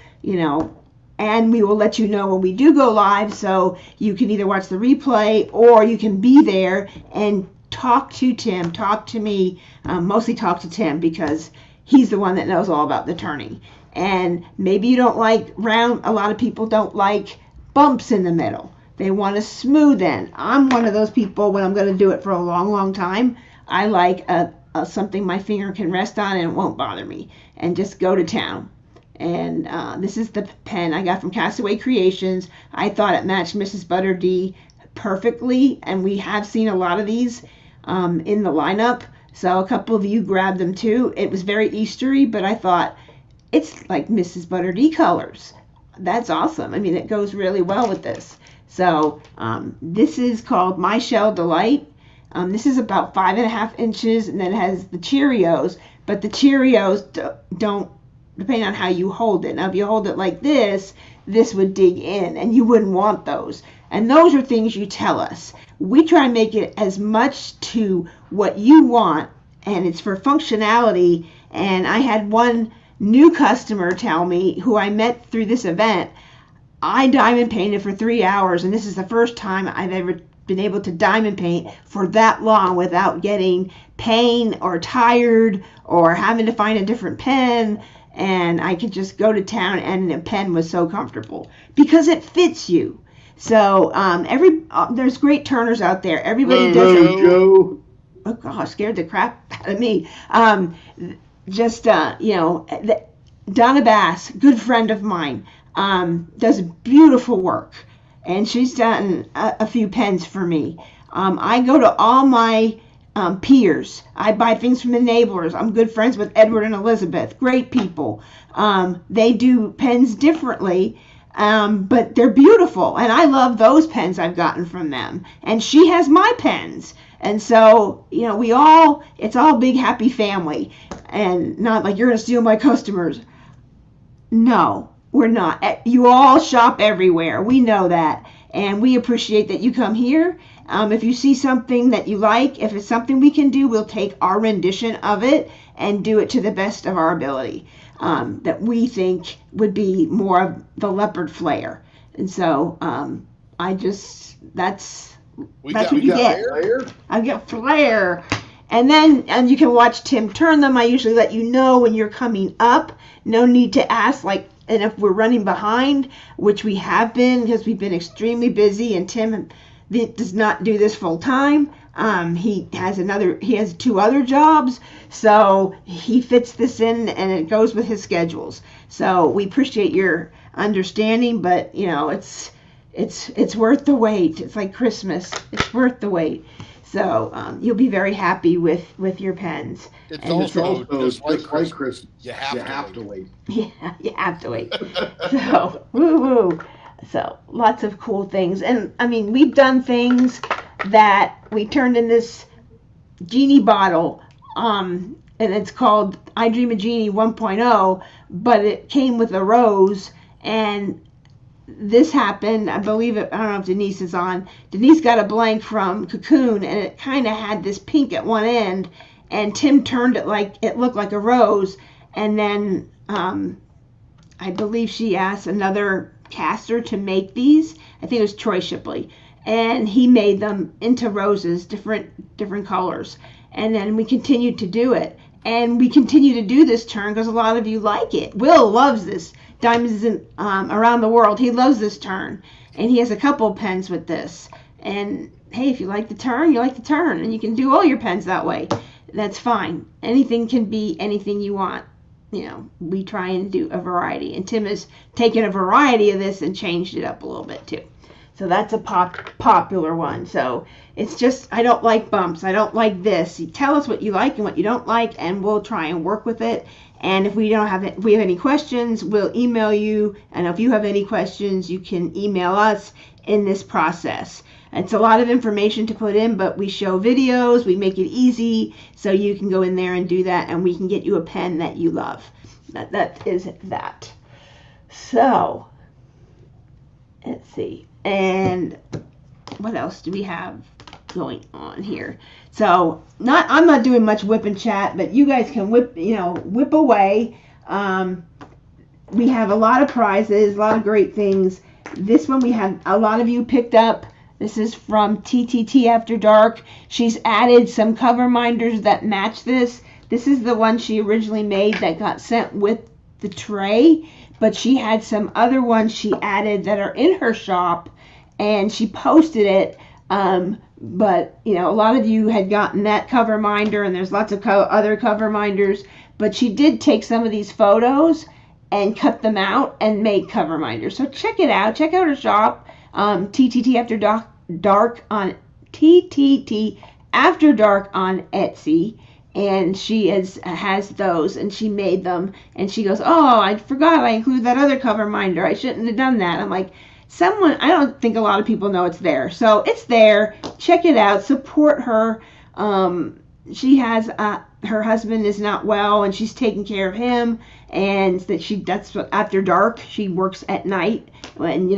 and we will let you know when we do go live, so you can either watch the replay or you can be there and talk to Tim, talk to me, mostly talk to Tim because he's the one that knows all about the turning. And maybe you don't like round, a lot of people don't like bumps in the middle. They want a smooth end. I'm one of those people when I'm going to do it for a long, long time. I like something my finger can rest on and it won't bother me, and just go to town. And this is the pen I got from Castaway Creations. I thought it matched Mrs. ButterD perfectly, and we have seen a lot of these in the lineup. So a couple of you grabbed them too. It was very Eastery, but I thought it's like Mrs. ButterD colors. That's awesome. I mean, it goes really well with this. So this is called My Shell Delight. This is about 5.5 inches, and then it has the Cheerios, but the Cheerios don't, depending on how you hold it. Now, if you hold it like this would dig in, and you wouldn't want those. And those are things you tell us. We try and make it as much to what you want, and it's for functionality. And I had one new customer tell me, who I met through this event, I diamond painted for 3 hours, and this is the first time I've ever been able to diamond paint for that long without getting pain or tired or having to find a different pen. And I could just go to town, and the pen was so comfortable because it fits you. So there's great turners out there. Everybody does them. Joe. Oh gosh, scared the crap out of me. Donna Bass, good friend of mine, does beautiful work, and she's done a few pens for me. I go to all my peers. I buy things from Enablers. I'm good friends with Edward and Elizabeth. Great people. They do pens differently, but they're beautiful. And I love those pens I've gotten from them. And she has my pens. And so, it's all big happy family. And not like you're going to steal my customers. No, we're not. You all shop everywhere. We know that. And we appreciate that you come here. If you see something that you like, if it's something we can do, we'll take our rendition of it and do it to the best of our ability, that we think would be more of the leopard flair. And so that's what you get. I get flair. And you can watch Tim turn them. I usually let you know when you're coming up. No need to ask, and if we're running behind, which we have been because we've been extremely busy, and Tim does not do this full time. He has 2 other jobs, so he fits this in and it goes with his schedules. So we appreciate your understanding, but it's worth the wait. It's like Christmas. It's worth the wait. So you'll be very happy with your pens. It's And also just like Christmas. Christmas. You have to wait. Yeah, you have to wait. So, woo-woo. So, lots of cool things. And, I mean, we've done things that we turned in this genie bottle, and it's called I Dream a Genie 1.0, but it came with a rose, and this happened, I believe it, I don't know if Denise is on. Denise got a blank from Cocoon, and it kind of had this pink at one end, and Tim turned it like it looked like a rose, and then I believe she asked another caster to make these. I think it was Troy Shipley, and he made them into roses, different colors, and then we continued to do it. And we continue to do this turn because a lot of you like it. Will loves this. Diamonds in, around the world. He loves this turn. And he has a couple pens with this. And hey, if you like the turn, you like the turn. And you can do all your pens that way. That's fine. Anything can be anything you want. You know, we try and do a variety. And Tim has taken a variety of this and changed it up a little bit too. So that's a popular one. So it's just, I don't like bumps. I don't like this. You tell us what you like and what you don't like, and we'll try and work with it. And if we have any questions, we'll email you. And if you have any questions, you can email us in this process. It's a lot of information to put in, but we show videos. We make it easy so you can go in there and do that, and we can get you a pen that you love. That is that. So let's see. And what else do we have going on here? So I'm not doing much whip and chat, but you guys can whip away. We have a lot of prizes, a lot of great things. This one we have a lot of you picked up. This is from TTT After Dark. She's added some cover minders that match this. This is the one she originally made that got sent with the tray, but she had some other ones she added that are in her shop, and she posted it. But a lot of you had gotten that cover minder, and there's lots of other cover minders, but she did take some of these photos and cut them out and make cover minders. So check it out. Check out her shop, TTT After Dark on TTT After Dark on Etsy. And she has those, and she made them, and she goes, oh, I forgot I included that other cover minder. I shouldn't have done that. I'm like, I don't think a lot of people know it's there. So it's there. Check it out. Support her. She has, her husband is not well, and she's taking care of him, and that's what, after dark, she works at night when,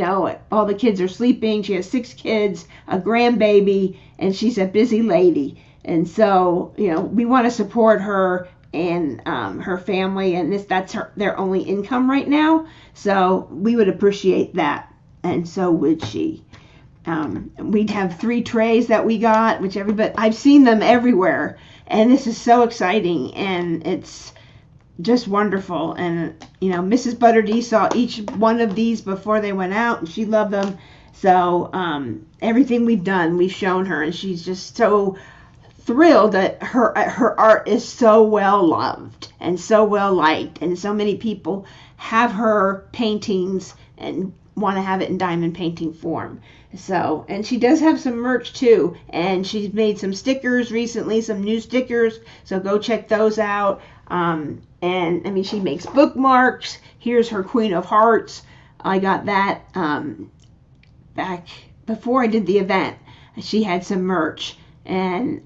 all the kids are sleeping. She has 6 kids, a grandbaby, and she's a busy lady. And so, we want to support her and her family, and that's their only income right now. So we would appreciate that, and so would she. We'd have 3 trays that we got, which I've seen them everywhere, and this is so exciting, and it's just wonderful. And Mrs. ButterD saw each one of these before they went out, and she loved them. So everything we've done, we've shown her, and she's just so thrilled that her art is so well loved and so well liked, and so many people have her paintings and want to have it in diamond painting form. So, and she does have some merch too, and she's made some stickers recently, some new stickers, so go check those out. And she makes bookmarks. Here's her Queen of Hearts. I got that back before I did the event. She had some merch, and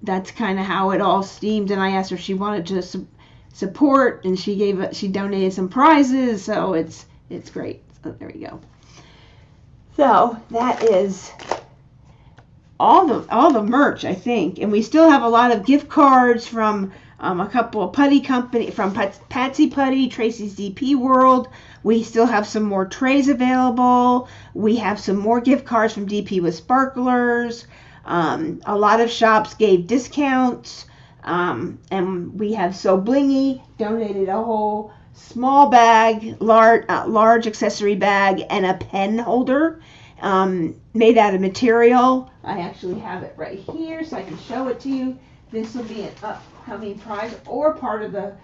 that's kind of how it all steamed. And I asked her if she wanted to support, and she donated some prizes, so it's great. So there we go. So that is all the merch, I think, and we still have a lot of gift cards from a couple of putty company, from Patsy Putty, Tracy's DP World. We still have some more trays available. We have some more gift cards from DP with Sparklers. A lot of shops gave discounts, and we have So Blingy donated a whole small bag, large accessory bag, and a pen holder made out of material. I actually have it right here so I can show it to you. This will be an upcoming prize or part of the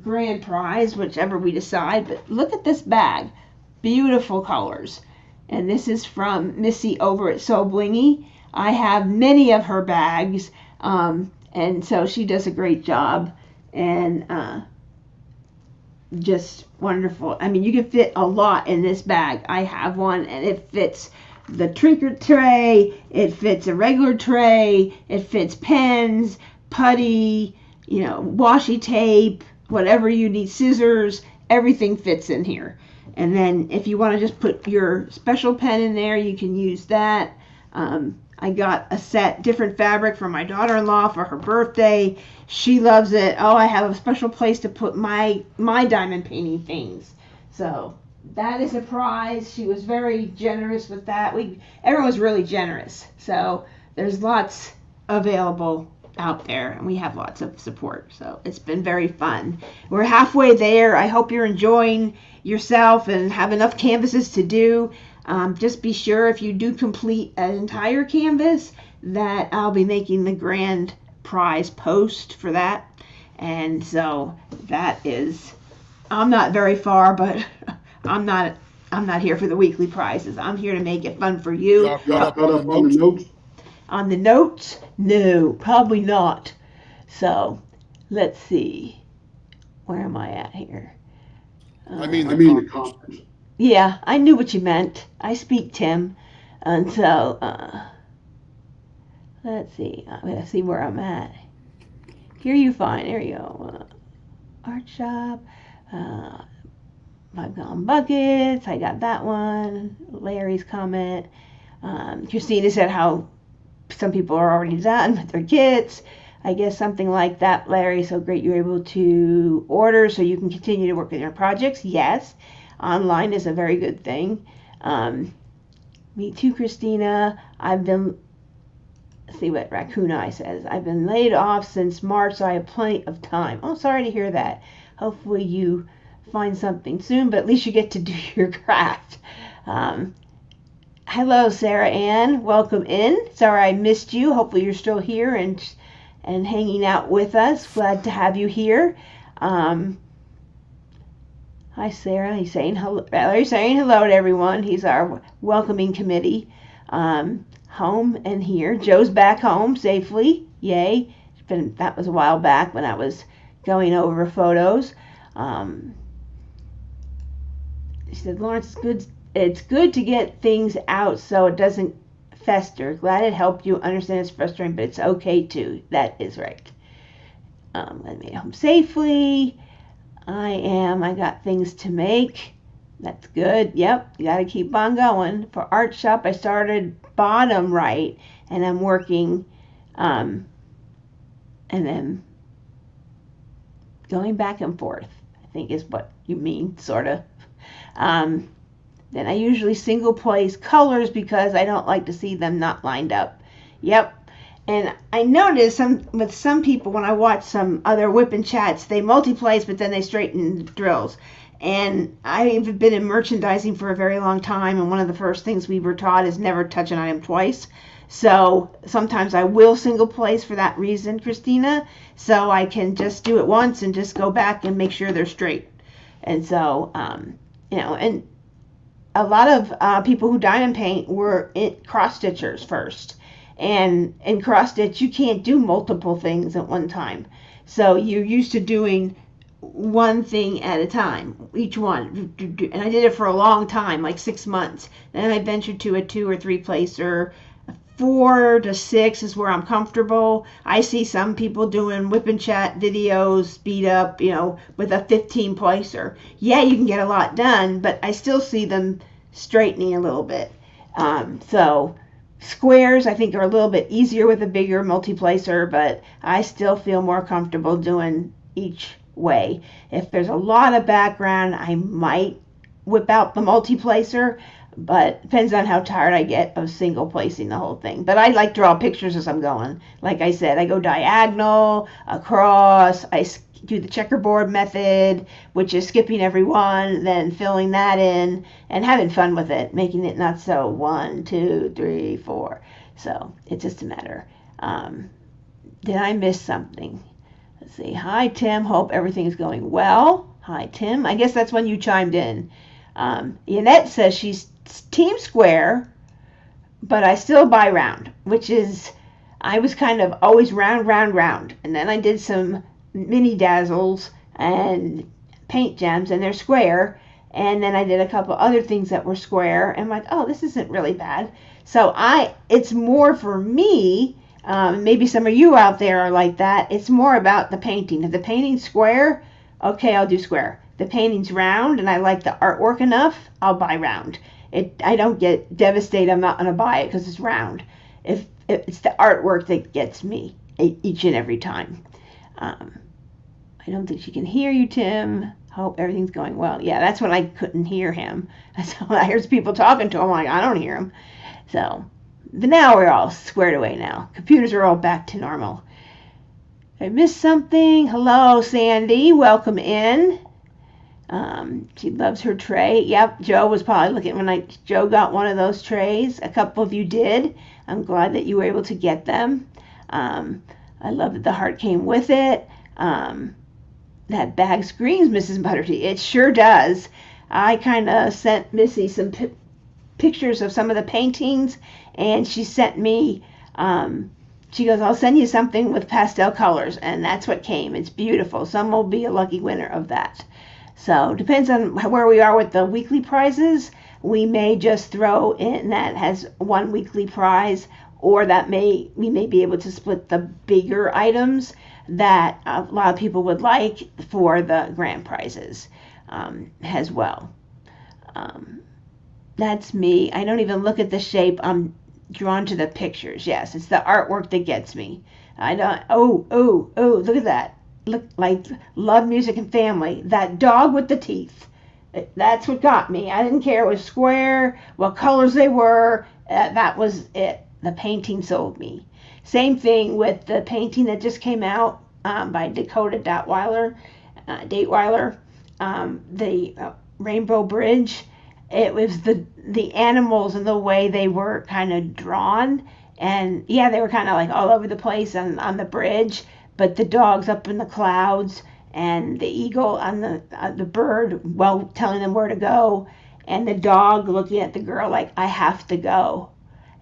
grand prize, whichever we decide. But look at this bag. Beautiful colors. And this is from Missy over at So Blingy. I have many of her bags, and so she does a great job, and just wonderful. I mean, you can fit a lot in this bag. I have one, and it fits the trinket tray, it fits a regular tray, it fits pens, putty, washi tape, whatever you need, scissors, everything fits in here. And then if you want to just put your special pen in there, you can use that. I got a set, different fabric for my daughter-in-law for her birthday. She loves it. Oh, I have a special place to put my diamond painting things. So that is a prize. She was very generous with that. Everyone was really generous. So there's lots available out there, and we have lots of support. So it's been very fun. We're halfway there. I hope you're enjoying yourself and have enough canvases to do. Just be sure if you do complete an entire canvas that I'll be making the grand prize post for that. And so that is, I'm not very far, but I'm not here for the weekly prizes. I'm here to make it fun for you. Y'all caught up on the on the notes? notes. On the notes? No, probably not. So let's see. Where am I at here? I mean the the comments. comments. Yeah, I knew what you meant. I speak Tim. And so, let's see. I'm going to see where I'm at. Here you find, there you go. Art shop. I've got buckets. I got that one. Larry's comment. Christina said how some people are already done with their kits. I guess something like that, Larry. So great you're able to order so you can continue to work on your projects. Yes. Online is a very good thing. Me too, Christina. I've been, see what Raccoon Eye says. I've been laid off since March, so I have plenty of time. Oh, sorry to hear that. Hopefully you find something soon, but at least you get to do your craft. Hello, Sarah Ann. Welcome in. Sorry I missed you. Hopefully you're still here and hanging out with us. Glad to have you here. Hi, Sarah. He's saying hello. Larry's saying hello to everyone. He's our welcoming committee. Home and here. Joe's back home safely. Yay. That was a while back when I was going over photos. She said, Lawrence, it's good to get things out so it doesn't fester. Glad it helped you understand it's frustrating, but it's okay too. That is right. I made it home safely. I got things to make. That's good. Yep, you got to keep on going. For art shop, I started bottom right, and I'm working, and then going back and forth, I think is what you mean, sort of. Then I usually single place colors because I don't like to see them not lined up. Yep. And I noticed with some people, when I watch some other WIP and chats, they multi-place, but then they straighten the drills. And I've been in merchandising for a very long time, and one of the first things we were taught is never touch an item twice. So sometimes I will single place for that reason, Christina, so I can just do it once and just go back and make sure they're straight. And so, and a lot of people who diamond paint were cross stitchers first. And in cross stitch, you can't do multiple things at one time. So you're used to doing one thing at a time, each one. And I did it for a long time, like 6 months. Then I ventured to a 2 or 3 placer. 4 to 6 is where I'm comfortable. I see some people doing WIP and chat videos, speed up, with a 15 placer. Yeah, you can get a lot done, but I still see them straightening a little bit. So squares, I think, are a little bit easier with a bigger multi-placer, but I still feel more comfortable doing each way. If there's a lot of background, I might whip out the multi-placer, but depends on how tired I get of single placing the whole thing. But I like draw pictures as I'm going. Like I said, I go diagonal, across, I do the checkerboard method, which is skipping every one, then filling that in, and having fun with it, making it not so 1, 2, 3, 4. So it's just a matter. Did I miss something? Let's see. Hi, Tim. Hope everything is going well. Hi, Tim. I guess that's when you chimed in. Yannette says she's team square, but I still buy round, which is, I was kind of always round. And then I did some mini dazzles and paint gems, and they're square. And then I did a couple other things that were square, and I'm like, oh, this isn't really bad. So it's more for me. Maybe some of you out there are like that. It's more about the painting. If the painting's square, okay, I'll do square. If the painting's round and I like the artwork enough, I'll buy round. I don't get devastated. I'm not going to buy it because it's round. If it's the artwork that gets me each and every time. I don't think she can hear you, Tim. Hope everything's going well. Yeah, that's when I couldn't hear him. So I heard people talking to him. I'm like, I don't hear him. So, but now we're all squared away now. Computers are all back to normal. I missed something. Hello, Sandy. Welcome in. She loves her tray. Yep, Joe was probably looking when Joe got one of those trays. A couple of you did. I'm glad that you were able to get them. I love that the heart came with it. That bag screams Mrs. ButterD. It sure does. I kind of sent Missy some pictures of some of the paintings, and she sent me, she goes, I'll send you something with pastel colors, and that's what came. It's beautiful. Some will be a lucky winner of that. So depends on where we are with the weekly prizes. We may just throw in that has one weekly prize, or that we may be able to split the bigger items that a lot of people would like for the grand prizes as well. That's me. I don't even look at the shape. I'm drawn to the pictures. Yes, it's the artwork that gets me. I don't. Oh! Look at that. Look like Love, Music, and Family. That dog with the teeth. That's what got me. I didn't care it was square, what colors they were. That was it. The painting sold me. Same thing with the painting that just came out by Dakota Datweiler, the Rainbow Bridge. It was the animals and the way they were kind of drawn. And yeah, they were kind of like all over the place on the bridge, but the dogs up in the clouds and the eagle on the bird, well, telling them where to go, and the dog looking at the girl like, I have to go.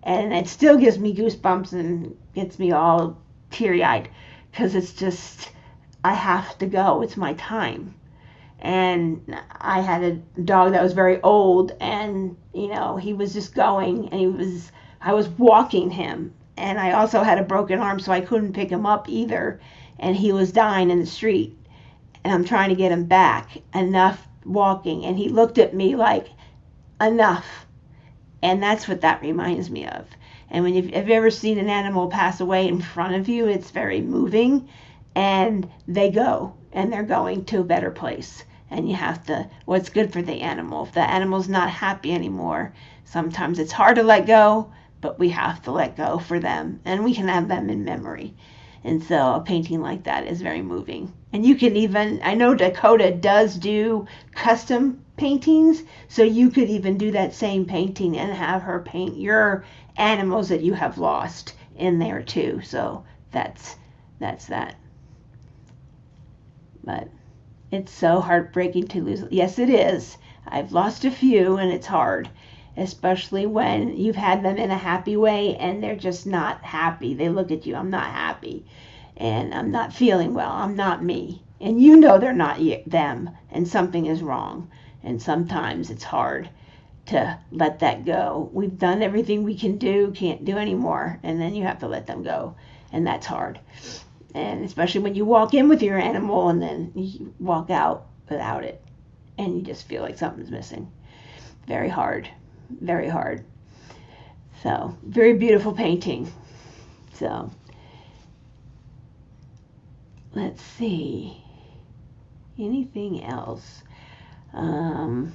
And it still gives me goosebumps and gets me all teary-eyed because it's just, I have to go. It's my time. And I had a dog that was very old, and he was just going, and I was walking him, and I also had a broken arm, so I couldn't pick him up either, and he was dying in the street, and I'm trying to get him back, enough walking, and he looked at me like, enough. And that's what that reminds me of. And when you've ever seen an animal pass away in front of you, it's very moving, and they go, and they're going to a better place. And you have to, what's good for the animal. If the animal's not happy anymore, sometimes it's hard to let go, but we have to let go for them, and we can have them in memory. And so a painting like that is very moving. And you can even, I know Dakota does do custom paintings, so you could even do that same painting and have her paint your animals that you have lost in there too. So that's that. But it's so heartbreaking to lose. Yes, it is. I've lost a few, and it's hard, especially when you've had them in a happy way and they're just not happy. They look at you, I'm not happy, and I'm not feeling well, I'm not me. And they're not them, and something is wrong. And sometimes it's hard to let that go. We've done everything we can do, can't do anymore, and then you have to let them go, and that's hard. And especially when you walk in with your animal and then you walk out without it, and you just feel like something's missing. Very hard. Very hard. So, very beautiful painting. So, let's see. Anything else?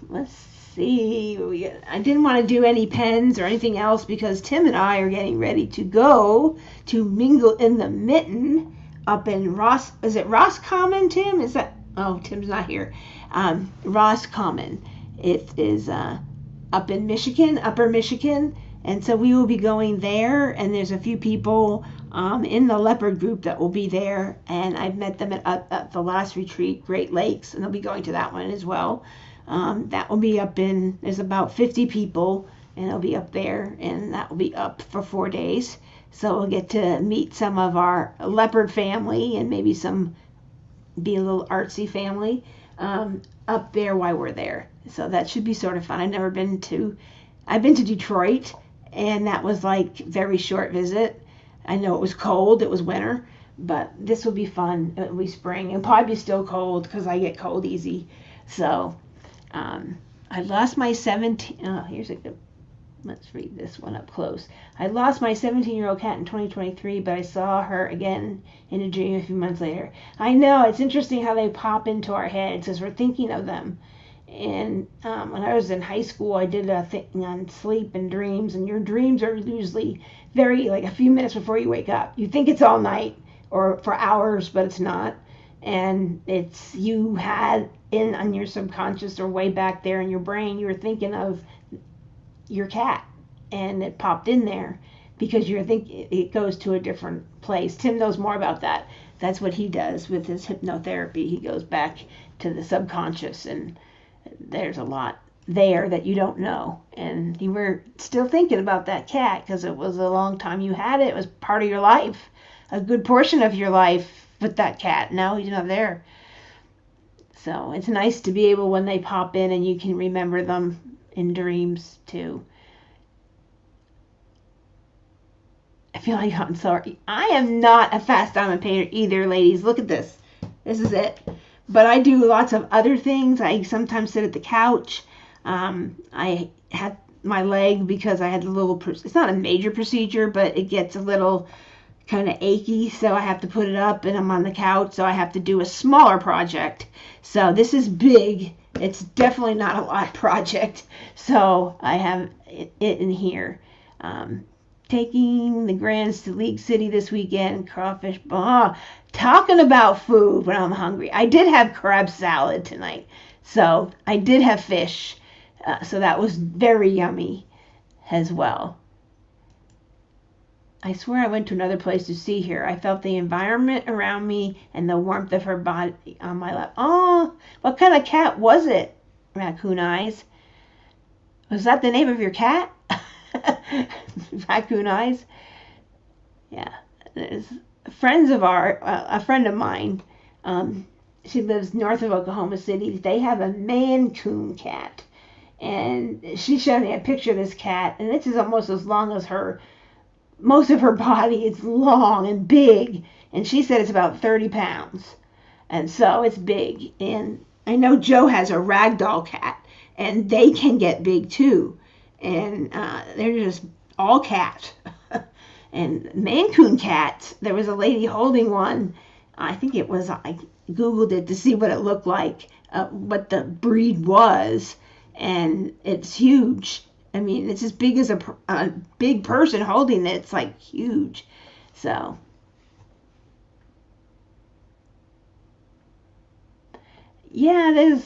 Let's see. I didn't want to do any pens or anything else because Tim and I are getting ready to go to Mingle in the Mitten up in Ross. Is it Roscommon, Tim? Is that? Oh, Tim's not here. Roscommon. It is up in Michigan, Upper Michigan, and so we will be going there. And there's a few people in the Leopard group that will be there, and I've met them at the last retreat, Great Lakes, and they'll be going to that one as well. That will be up in. There's about 50 people, and it'll be up there, and that will be up for 4 days. So we'll get to meet some of our Leopard family and maybe be a Little Artsy family up there while we're there. So that should be sort of fun. I've been to Detroit, and that was like very short visit. I know it was cold, it was winter, but this will be fun. It'll be spring. It'll probably be still cold because I get cold easy. So I lost my 17. Oh, here's a good. Let's read this one up close. I lost my 17-year-old cat in 2023, but I saw her again in a dream a few months later. I know, it's interesting how they pop into our heads as we're thinking of them. And when I was in high school, I did a thing on sleep and dreams, and your dreams are usually very, like a few minutes before you wake up. You think it's all night or for hours, but it's not. And it's you had in on your subconscious or way back there in your brain, you were thinking of your cat, and it popped in there because you're thinking it goes to a different place. Tim knows more about that. That's what he does with his hypnotherapy. He goes back to the subconscious, and there's a lot there that you don't know. And you were still thinking about that cat because it was a long time you had it. It was part of your life, a good portion of your life with that cat. Now he's not there. So it's nice to be able, when they pop in, and you can remember them in dreams too. I feel like I'm sorry. I am not a fast diamond painter either, ladies. Look at this. This is it. But I do lots of other things. I sometimes sit at the couch. I had my leg because I had a little, it's not a major procedure, but it gets a little kind of achy, so I have to put it up, and I'm on the couch, so I have to do a smaller project. So this is big. It's definitely not a lot project, so I have it in here. Taking the Grands to League City this weekend. Crawfish. Talking about food when I'm hungry. I did have crab salad tonight, so I did have fish. So that was very yummy as well. I swear I went to another place to see her. I felt the environment around me and the warmth of her body on my lap. Oh, what kind of cat was it? Raccoon Eyes. Was that the name of your cat? Raccoon Eyes? Yeah. There's friends of a friend of mine, she lives north of Oklahoma City. They have a Mancoon cat. And she showed me a picture of this cat, and it's almost as long as her. Most of her body is long and big, and she said it's about 30 pounds. And so it's big. And I know Joe has a ragdoll cat, and they can get big too. And they're just all cat. And Mancoon cats, there was a lady holding one. I think it was, I Googled it to see what it looked like, what the breed was. And it's huge. I mean, it's as big as a big person holding it. It's like huge. So, yeah,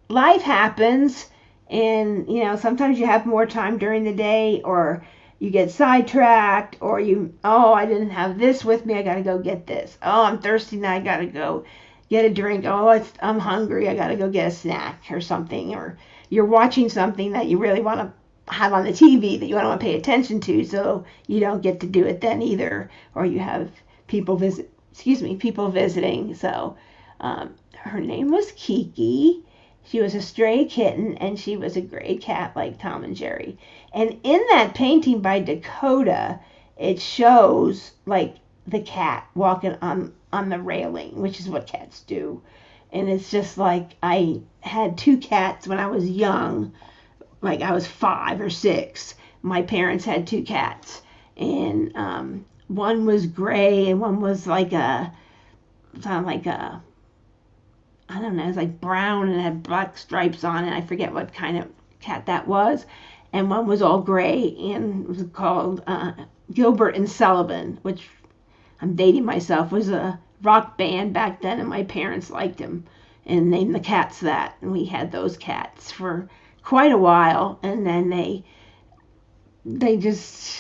life happens. And, sometimes you have more time during the day, or you get sidetracked, or I didn't have this with me. I got to go get this. Oh, I'm thirsty now. I got to go get a drink. Oh, I'm hungry. I got to go get a snack or something. Or you're watching something that you really want to have on the TV that you don't want to pay attention to, so you don't get to do it then either. Or you have people visiting. So her name was Kiki. She was a stray kitten, and she was a gray cat like Tom and Jerry. And in that painting by Dakota, it shows like the cat walking on the railing, which is what cats do. And it's just like, I had two cats when I was young. Like I was 5 or 6. My parents had 2 cats, and one was gray and one was like I don't know, it was like brown and had black stripes on it. I forget what kind of cat that was. And one was all gray and was called Gilbert and Sullivan, which, I'm dating myself, was a rock band back then, and my parents liked him and named the cats that. And we had those cats for quite a while, and then they just,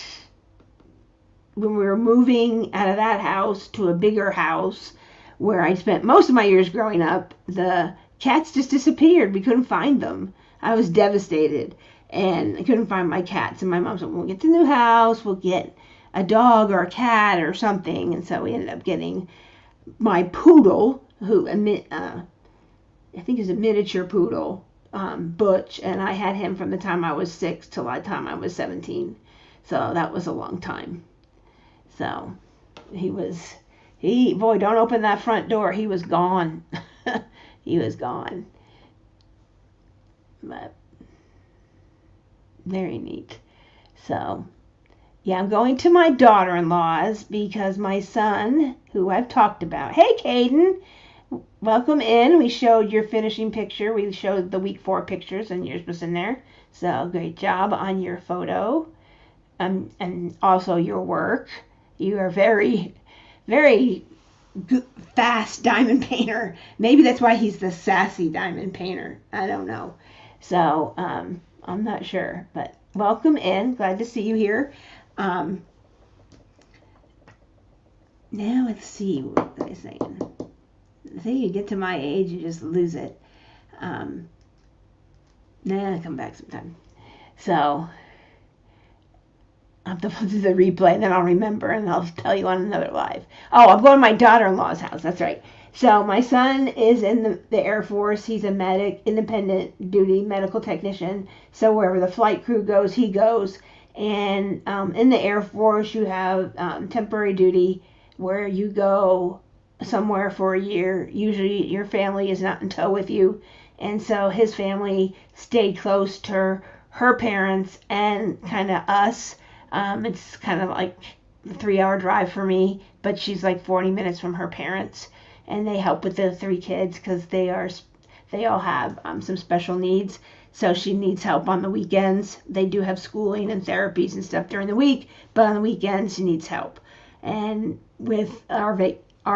when we were moving out of that house to a bigger house where I spent most of my years growing up, the cats just disappeared. We couldn't find them. I was devastated, and I couldn't find my cats. And my mom said, we'll get the new house, we'll get a dog or a cat or something. And so we ended up getting my poodle, who I think is a miniature poodle, Butch, and I had him from the time I was 6 till the time I was 17. So that was a long time. So boy, don't open that front door. He was gone. He was gone. But very neat. So, yeah, I'm going to my daughter-in-law's because my son, who I've talked about. Hey, Caden, welcome in. We showed your finishing picture. We showed the week 4 pictures, and yours was in there. So, great job on your photo, and also your work. You are very, very good, fast diamond painter. Maybe that's why he's the sassy diamond painter. I don't know. So, I'm not sure, but welcome in. Glad to see you here. Now let's see what I was saying. I think you get to my age, you just lose it. I'll come back sometime. So I'll have to do the replay, and then I'll remember, and I'll tell you on another live. Oh, I'm going to my daughter-in-law's house. That's right. So my son is in the Air Force. He's a medic, independent duty medical technician. So wherever the flight crew goes, he goes. And in the Air Force, you have temporary duty where you go somewhere for a year. Usually your family is not in tow with you. And so his family stayed close to her parents and kind of us. It's kind of like a 3-hour drive for me, but she's like 40 minutes from her parents. And they help with the 3 kids because they all have some special needs. So she needs help on the weekends. They do have schooling and therapies and stuff during the week, but on the weekends she needs help. And with our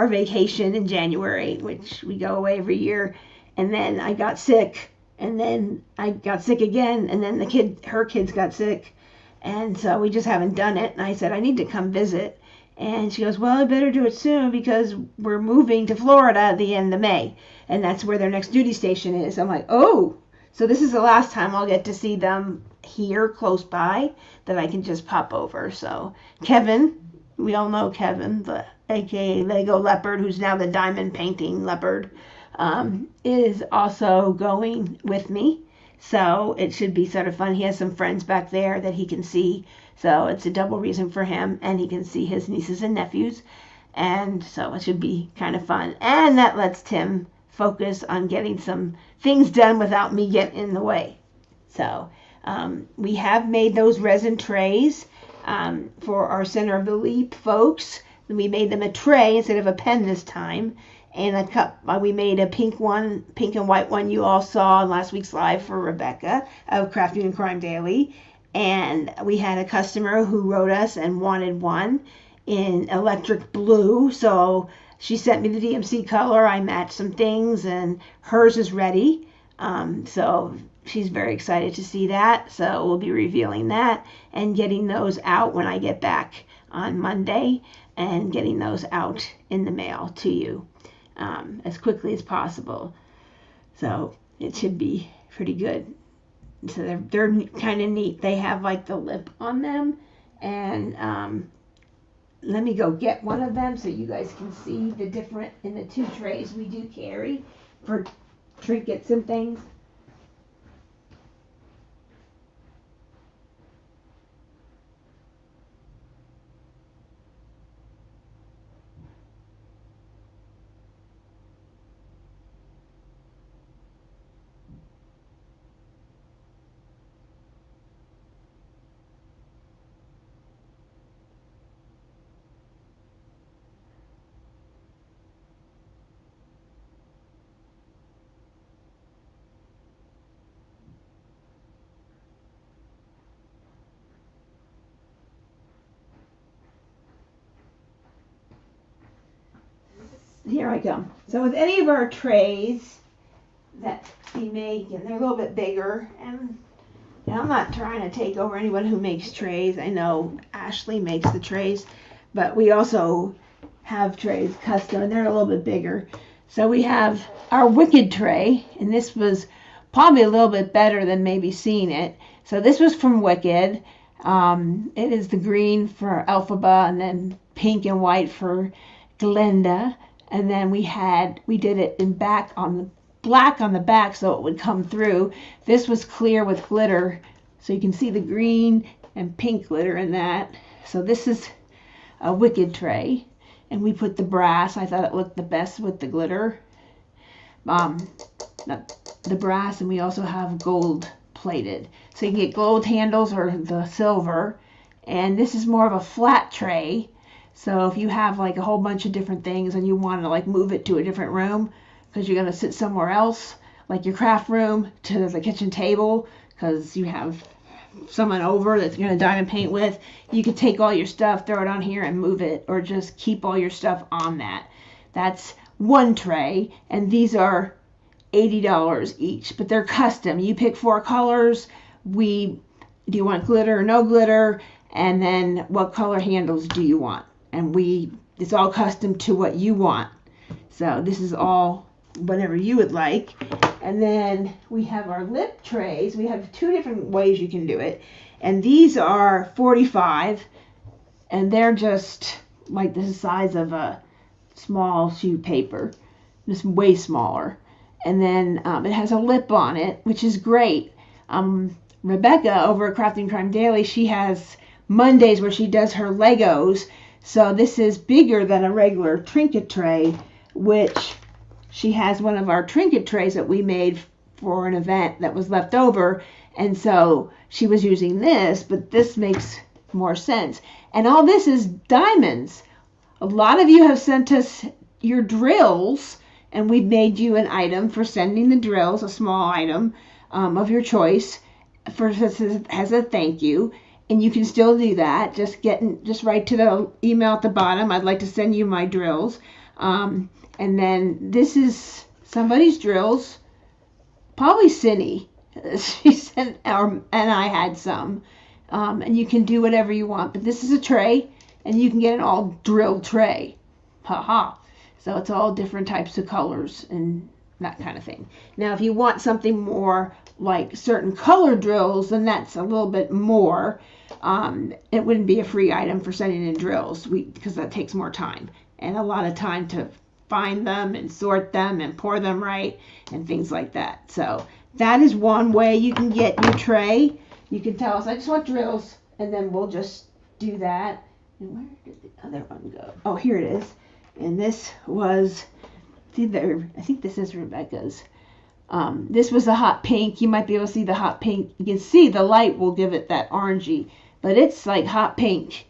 vacation in January, which we go away every year, and then I got sick, and then I got sick again, and then her kids got sick, and so we just haven't done it. And I said I need to come visit. And she goes, well, I better do it soon because we're moving to Florida at the end of May. And that's where their next duty station is. I'm like, oh, so this is the last time I'll get to see them here close by that I can just pop over. So Kevin, we all know Kevin, the aka Lego Leopard, who's now the diamond painting leopard, is also going with me. So it should be sort of fun. He has some friends back there that he can see. So it's a double reason for him, and he can see his nieces and nephews. And so it should be kind of fun. And that lets Tim focus on getting some things done without me getting in the way. So we have made those resin trays for our Center of the Leap folks. We made them a tray instead of a pen this time. And a cup. We made a pink and white one you all saw in last week's live for Rebecca of Crafting and Crime Daily. And we had a customer who wrote us and wanted one in electric blue. So she sent me the DMC color. I matched some things, and hers is ready. So she's very excited to see that. So we'll be revealing that and getting those out when I get back on Monday and getting those out in the mail to you as quickly as possible. So it should be pretty good. So they're kind of neat. They have like the lip on them, and let me go get one of them so you guys can see the different in the 2 trays we do carry for trinkets and things. Here I come. So with any of our trays that we make, and they're a little bit bigger, and I'm not trying to take over anyone who makes trays. I know Ashley makes the trays, but we also have trays custom, and they're a little bit bigger. So we have our Wicked tray, and this was probably a little bit better than maybe seeing it. So this was from Wicked. It is the green for Elphaba, and then pink and white for Glenda. And then we did it in black on the back so it would come through. This was clear with glitter, so you can see the green and pink glitter in that. So this is a Wicked tray, and we put the brass. I thought it looked the best with the glitter. the brass, and we also have gold plated. So you can get gold handles or the silver. And this is more of a flat tray. So if you have like a whole bunch of different things and you want to like move it to a different room because you're going to sit somewhere else, like your craft room to the kitchen table, because you have someone over that's going to diamond paint with, you could take all your stuff, throw it on here and move it, or just keep all your stuff on that. That's one tray, and these are $80 each, but they're custom. You pick 4 colors. Do you want glitter or no glitter? And then what color handles do you want? And it's all custom to what you want. So this is all whatever you would like. And then we have our lip trays. We have 2 different ways you can do it. And these are 45, and they're just like the size of a small sheet of paper, just way smaller. And then it has a lip on it, which is great. Rebecca over at Crafting Crime Daily, she has Mondays where she does her Legos. So this is bigger than a regular trinket tray, which she has one of our trinket trays that we made for an event that was left over. And so she was using this, but this makes more sense. And all this is diamonds. A lot of you have sent us your drills, and we've made you an item for sending the drills, a small item of your choice, as a thank you. And you can still do that. Just write to the email at the bottom, I'd like to send you my drills. And then this is somebody's drills, probably Cindy. She sent and I had some. And you can do whatever you want. But this is a tray, and you can get an all drilled tray. Haha. So it's all different types of colors and that kind of thing. Now, if you want something more like certain color drills, then that's a little bit more. It wouldn't be a free item for sending in drills because that takes more time and a lot of time to find them and sort them and pour them right and things like that. So that is one way you can get your tray. You can tell us, I just want drills, and then we'll just do that. And where did the other one go? Oh, here it is. And this was I think this is Rebecca's. This was a hot pink. You might be able to see the hot pink. You can see the light will give it that orangey, but it's like hot pink.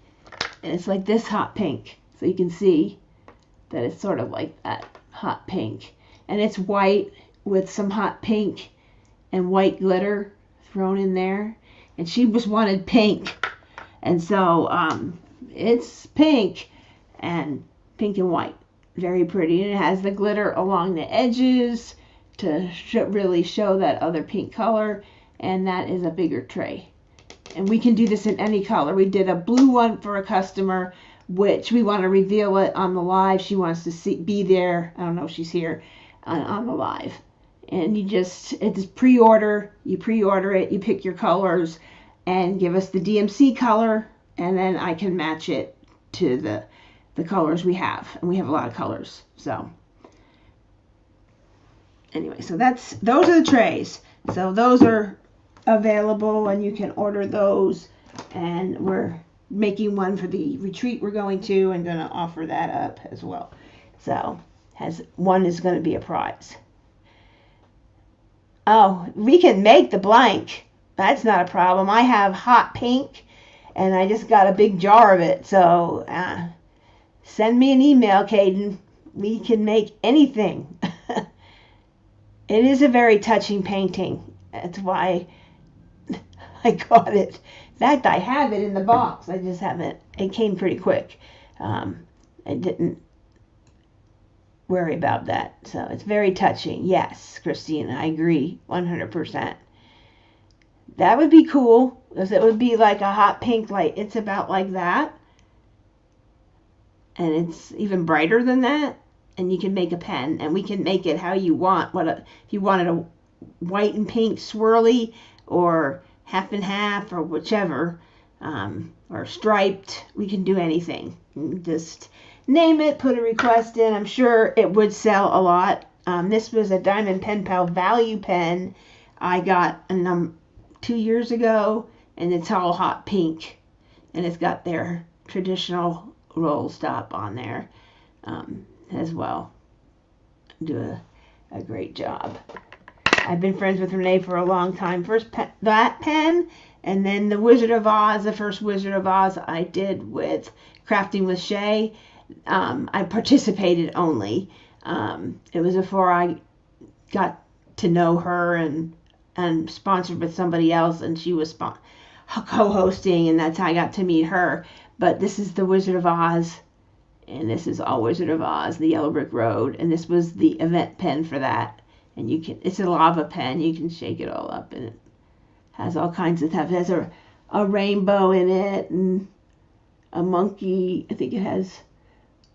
And it's like this hot pink. So you can see that it's sort of like that hot pink. And it's white with some hot pink and white glitter thrown in there. And she just wanted pink. And so it's pink and white. Very pretty. And it has the glitter along the edges to really show that other pink color. And that is a bigger tray. And we can do this in any color. We did a blue one for a customer, which we want to reveal it on the live. She wants to be there. I don't know if she's here on the live. And it's pre-order. You pre-order it. You pick your colors and give us the DMC color. And then I can match it to the colors we have. And we have a lot of colors. So anyway, so those are the trays. So those are available and you can order those. And we're making one for the retreat we're going to and going to offer that up as well. So one is going to be a prize. Oh, we can make the blank. That's not a problem. I have hot pink and I just got a big jar of it. So send me an email, Caden. We can make anything. It is a very touching painting. That's why I got it. In fact, I have it in the box. I just haven't. It came pretty quick. I didn't worry about that. So it's very touching. Yes, Christina, I agree 100%. That would be cool because it would be like a hot pink light. It's about like that. And it's even brighter than that. And you can make a pen. And we can make it how you want. If you wanted a white and pink swirly or half and half or whichever. Or striped. We can do anything. Just name it. Put a request in. I'm sure it would sell a lot. This was a Diamond Pen Pal value pen I got 2 years ago. And it's all hot pink. And it's got their traditional roll stop on there as well. Do a great job. I've been friends with Renee for a long time. First that pen, and then the Wizard of Oz, the first Wizard of Oz I did with Crafting with Shay. I participated only. It was before I got to know her and sponsored with somebody else, and she was co-hosting, and that's how I got to meet her. But this is the Wizard of Oz, and this is all Wizard of Oz, the Yellow Brick Road, and this was the event pen for that. And it's a lava pen. You can shake it all up, and it has all kinds of stuff. It has a rainbow in it, and a monkey. I think it has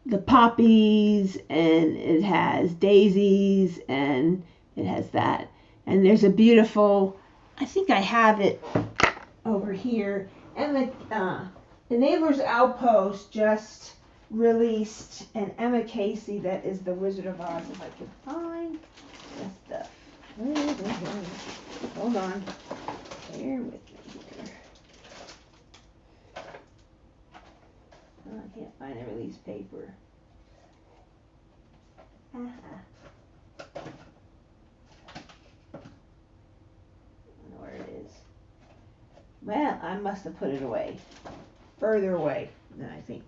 the poppies, and it has daisies, and it has that. And there's a beautiful, I think I have it over here, and the Neighbor's Outpost just released an Emma Casey that is the Wizard of Oz, if I can find the stuff. Hold on. Bear with me here. Oh, I can't find the release paper. I don't know where it is. Well, I must have put it away. Further away than I think.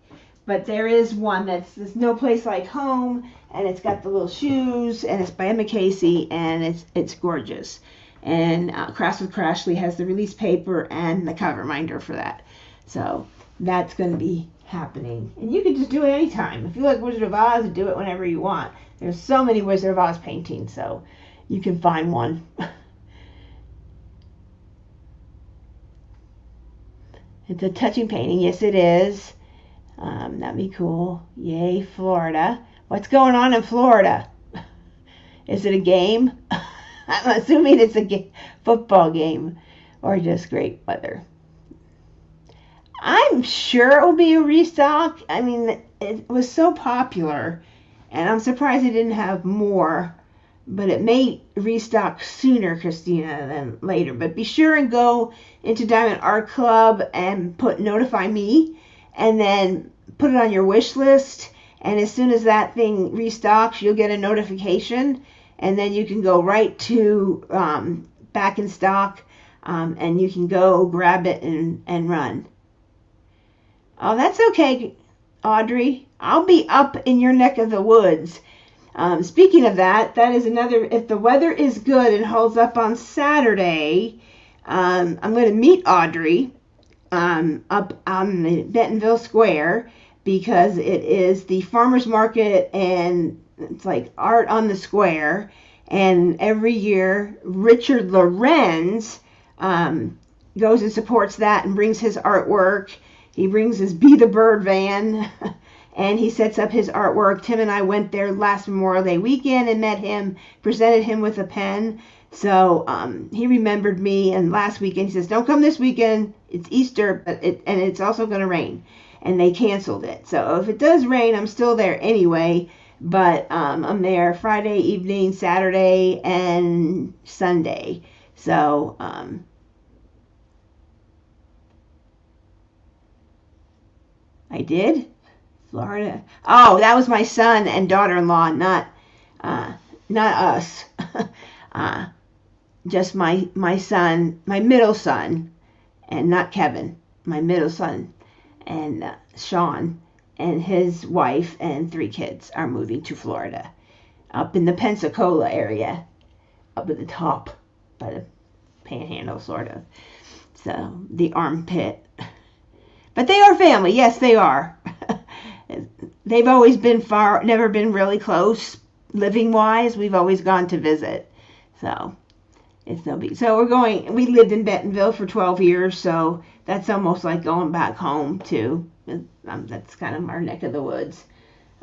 But there is one there's No Place Like Home, and it's got the little shoes, and it's by Emma Casey, and it's gorgeous. And Crafts with Crashly has the release paper and the cover reminder for that. So that's going to be happening. And you can just do it anytime. If you like Wizard of Oz, do it whenever you want. There's so many Wizard of Oz paintings, so you can find one. It's a touching painting. Yes, it is. That'd be cool. Yay, Florida. What's going on in Florida? Is it a game? I'm assuming it's a football game or just great weather. I'm sure it will be a restock. I mean, it was so popular, and I'm surprised it didn't have more. But it may restock sooner, Christina, than later. But be sure and go into Diamond Art Club and notify me, and then put it on your wish list. And as soon as that thing restocks, you'll get a notification, and then you can go right to back in stock, and you can go grab it and run. Oh, that's okay, Audrey. I'll be up in your neck of the woods. Speaking of that is another, if the weather is good and holds up on Saturday, I'm going to meet Audrey up on the Bentonville Square, because it is the farmer's market, and it's like art on the square. And every year, Richard Lorenz goes and supports that and brings his artwork. He brings his Be the Bird van. And he sets up his artwork. Tim and I went there last Memorial Day weekend and met him, presented him with a pen. So he remembered me, and last weekend he says, don't come this weekend, it's Easter, and it's also going to rain. And they canceled it. So if it does rain, I'm still there anyway. But I'm there Friday evening, Saturday, and Sunday. So I did. Florida. Oh, that was my son and daughter-in-law, not us. Just my son, my middle son, and not Kevin. My middle son, and Sean, and his wife and 3 kids are moving to Florida, up in the Pensacola area, up at the top by the Panhandle, sort of. So the armpit. But they are family. Yes, they are. They've always been far, never been really close, living-wise. We've always gone to visit. So it's no big. So we lived in Bentonville for 12 years, so that's almost like going back home, too. That's kind of our neck of the woods.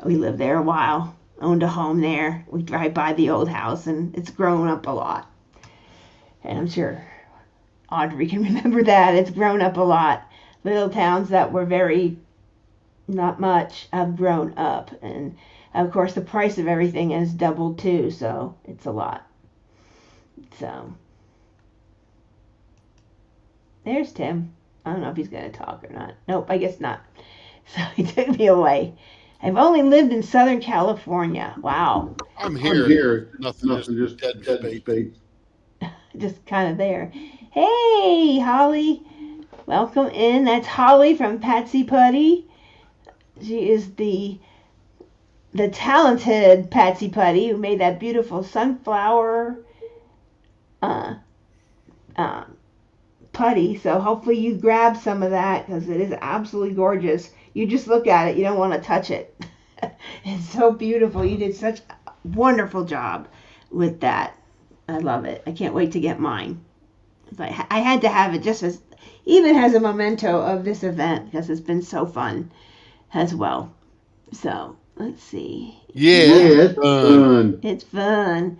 We lived there a while, owned a home there. We drive by the old house, and it's grown up a lot. And I'm sure Audrey can remember that. It's grown up a lot. Little towns that were very not much have grown up, and of course the price of everything has doubled too, so it's a lot. So there's Tim. I don't know if he's going to talk or not. Nope, I guess not. So he took me away. I've only lived in Southern California. Wow. I'm here. Nothing, just dead space. just kind of there. Hey, Holly. Welcome in. That's Holly from Patsy Putty. She is the talented Patsy Putty who made that beautiful sunflower putty. So hopefully you grab some of that because it is absolutely gorgeous. You just look at it, you don't want to touch it. It's so beautiful. You did such a wonderful job with that. I love it. I can't wait to get mine. I had to have it just even as a memento of this event because it's been so fun as well. So let's see. Yeah, it's fun. It's fun.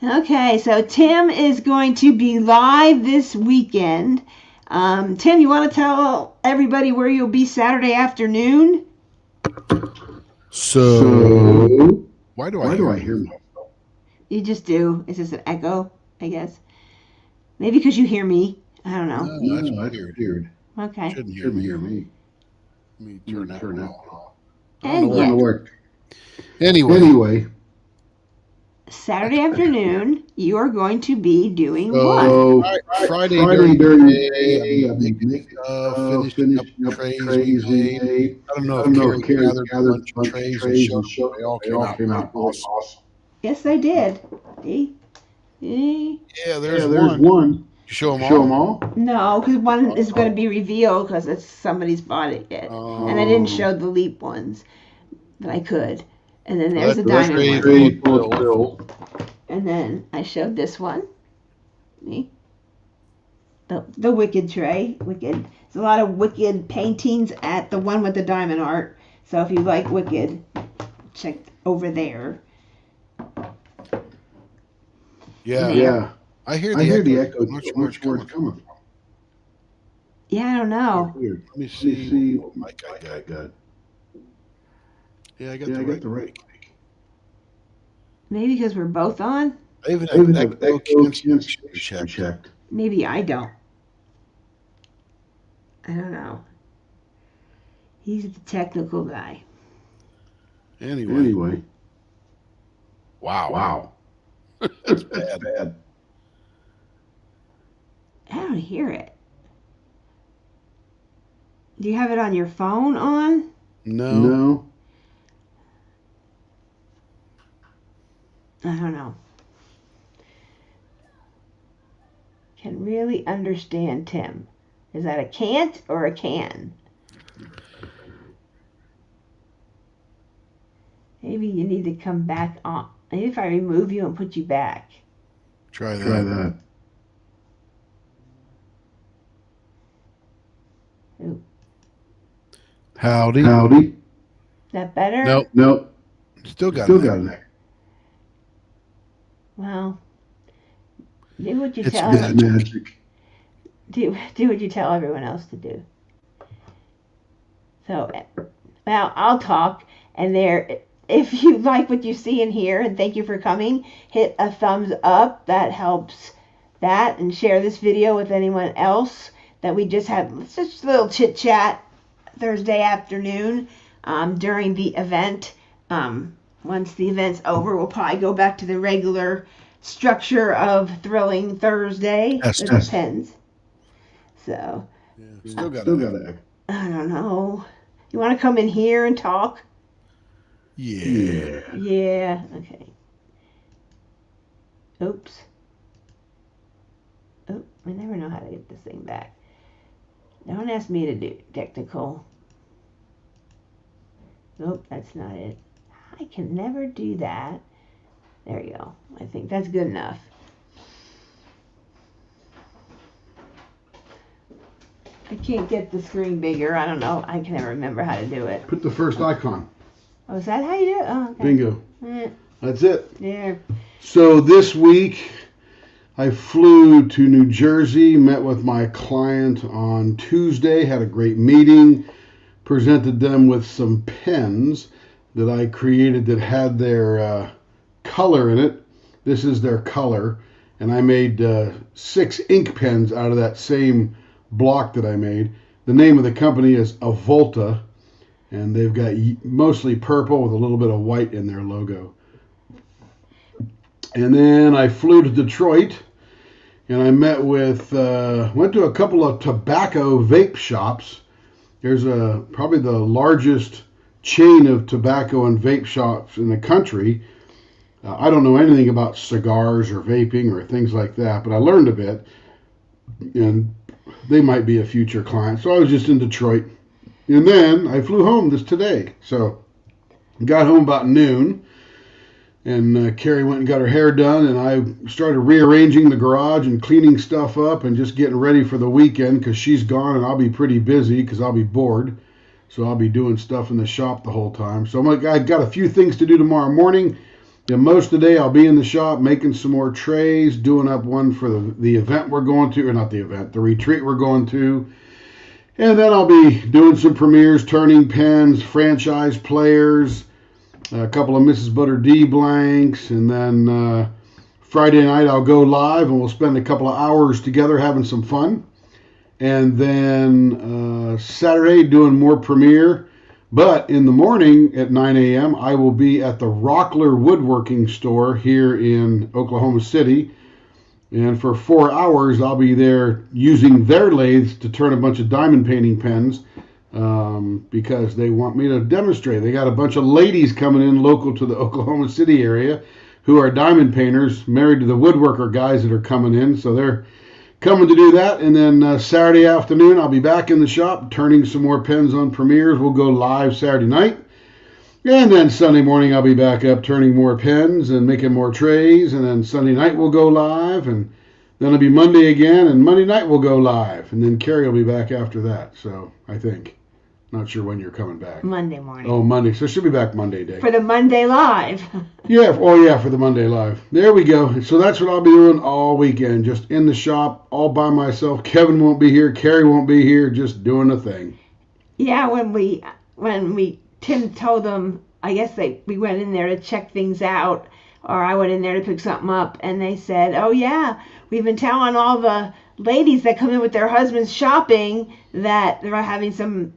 Okay, so Tim is going to be live this weekend. Tim, you want to tell everybody where you'll be Saturday afternoon? So why do I hear myself? You just do. It's just an echo, I guess. Maybe because you hear me. I don't know. No, that's weird. Okay. Shouldn't hear me. Let me turn that one off. And Anyway. Saturday afternoon, you are going to be doing So, what? Friday during during the the day, I'm making finishing up trays we made. I don't know if Carrie gathered a bunch of trays and showed them. They all came out really awesome. Yes, I did. See? Yeah, there's one. one. You show them all? No, because one is going to be revealed because it's somebody's bought it yet. And I didn't show the Leap ones, but I could. And then there's a diamond one. And then I showed this one. See? The Wicked tray. Wicked. There's a lot of Wicked paintings at the one with the diamond art. So if you like Wicked, check over there. Yeah. I hear the echo. Much where it's coming from. Yeah, I don't know. Weird. Let me see what mic I got. Yeah, I got the right mic. Maybe because we're both on? I even have echo cancellation checked. Maybe I don't. I don't know. He's the technical guy. Anyway. Wow. That's bad. I don't hear it. Do you have it on your phone on? No. I don't know. Can really understand Tim. Is that a can't or a can? Maybe you need to come back on. Maybe if I remove you and put you back. Try that. Ooh. Howdy. Is that better? Nope. Still got an echo. Well, do what you It's tell magic. do what you tell everyone else to do. So, well, I'll talk, and there, if you like what you see and hear, and thank you for coming, hit a thumbs up. That helps that, and share this video with anyone else that we just had such a little chit chat Thursday afternoon during the event. Once the event's over, we'll probably go back to the regular structure of Thrilling Thursday. It depends. So, Still got an echo. I don't know. You want to come in here and talk? Yeah. Yeah. Okay. Oops. Oh, I never know how to get this thing back. Don't ask me to do technical. Nope, that's not it. I can never do that. There you go. I think that's good enough. I can't get the screen bigger. I don't know. I can never remember how to do it. Put the first icon. Oh, is that how you do it? Oh, okay. Bingo. That's it. There. So this week, I flew to New Jersey, met with my client on Tuesday, had a great meeting, presented them with some pens that I created that had their color in it. This is their color, and I made 6 ink pens out of that same block that I made. The name of the company is Avolta, and they've got mostly purple with a little bit of white in their logo. And then I flew to Detroit and I met with, went to a couple of tobacco vape shops. There's probably the largest chain of tobacco and vape shops in the country. I don't know anything about cigars or vaping or things like that, but I learned a bit, and they might be a future client. So I was just in Detroit, and then I flew home today. So got home about noon, and Carrie went and got her hair done, and I started rearranging the garage and cleaning stuff up and just getting ready for the weekend because she's gone and I'll be pretty busy because I'll be bored. So I'll be doing stuff in the shop the whole time. So I got a few things to do tomorrow morning. And most of the day I'll be in the shop making some more trays, doing up one for the event we're going to, or not the event, the retreat we're going to. And then I'll be doing some premieres, turning pens, franchise players, a couple of Mrs. ButterD blanks, and then Friday night I'll go live and we'll spend a couple of hours together having some fun. And then Saturday doing more premiere. But in the morning at 9 a.m., I will be at the Rockler Woodworking store here in Oklahoma City. And for 4 hours, I'll be there using their lathes to turn a bunch of diamond painting pens because they want me to demonstrate. They got a bunch of ladies coming in local to the Oklahoma City area who are diamond painters, married to the woodworker guys that are coming in. So they're coming to do that. And then Saturday afternoon, I'll be back in the shop turning some more pens on premieres. We'll go live Saturday night. And then Sunday morning, I'll be back up turning more pens and making more trays. And then Sunday night, we'll go live. And then it'll be Monday again. And Monday night, we'll go live. And then Carrie will be back after that. So I think. Not sure when you're coming back. Monday morning. Oh, Monday. So she'll be back Monday day. For the Monday Live. Yeah. Oh, yeah, for the Monday Live. There we go. So that's what I'll be doing all weekend. Just in the shop, all by myself. Kevin won't be here. Carrie won't be here. Just doing a thing. Yeah, Tim told them, I guess we went in there to check things out, or I went in there to pick something up, and they said, oh, yeah, we've been telling all the ladies that come in with their husbands shopping that they're having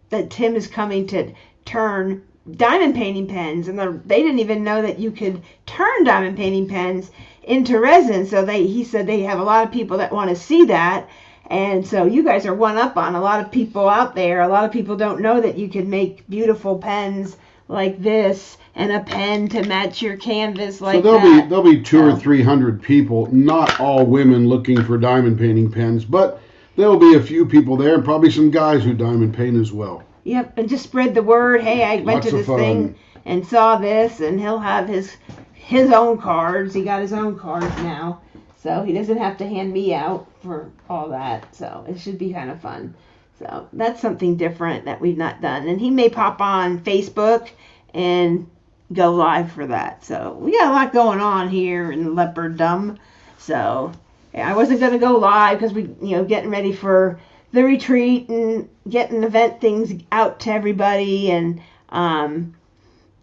that Tim is coming to turn diamond painting pens, and they didn't even know that you could turn diamond painting pens into resin. So he said they have a lot of people that want to see that, and so you guys are one up on a lot of people out there. A lot of people don't know that you can make beautiful pens like this and a pen to match your canvas like that. So there'll be 200 or 300 people, not all women looking for diamond painting pens, but there'll be a few people there and probably some guys who diamond paint as well. Yep, and just spread the word. Hey, I went to this thing and saw this, and he'll have his own cards. He got his own cards now, so he doesn't have to hand me out for all that. So it should be kind of fun. So that's something different that we've not done. And he may pop on Facebook and go live for that. So we got a lot going on here in Leopards. So I wasn't going to go live because we, getting ready for the retreat and getting event things out to everybody, and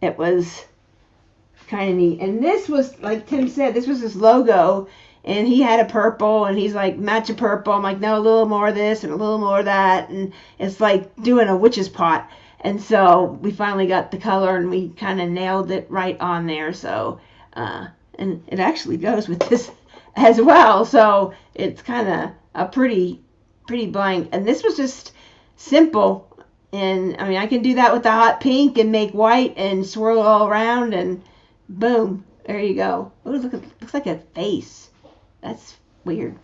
it was kind of neat. And this was, like Tim said, this was his logo, and he had a purple, and he's like, match a purple. I'm like, no, a little more of this and a little more of that, and it's like doing a witch's pot. And so we finally got the color, and we kind of nailed it right on there. So and it actually goes with this as well, so it's kind of a pretty blank. And this was just simple, and I mean, I can do that with the hot pink and make white and swirl it all around, and boom, there you go. Oh, looks like a face. That's weird.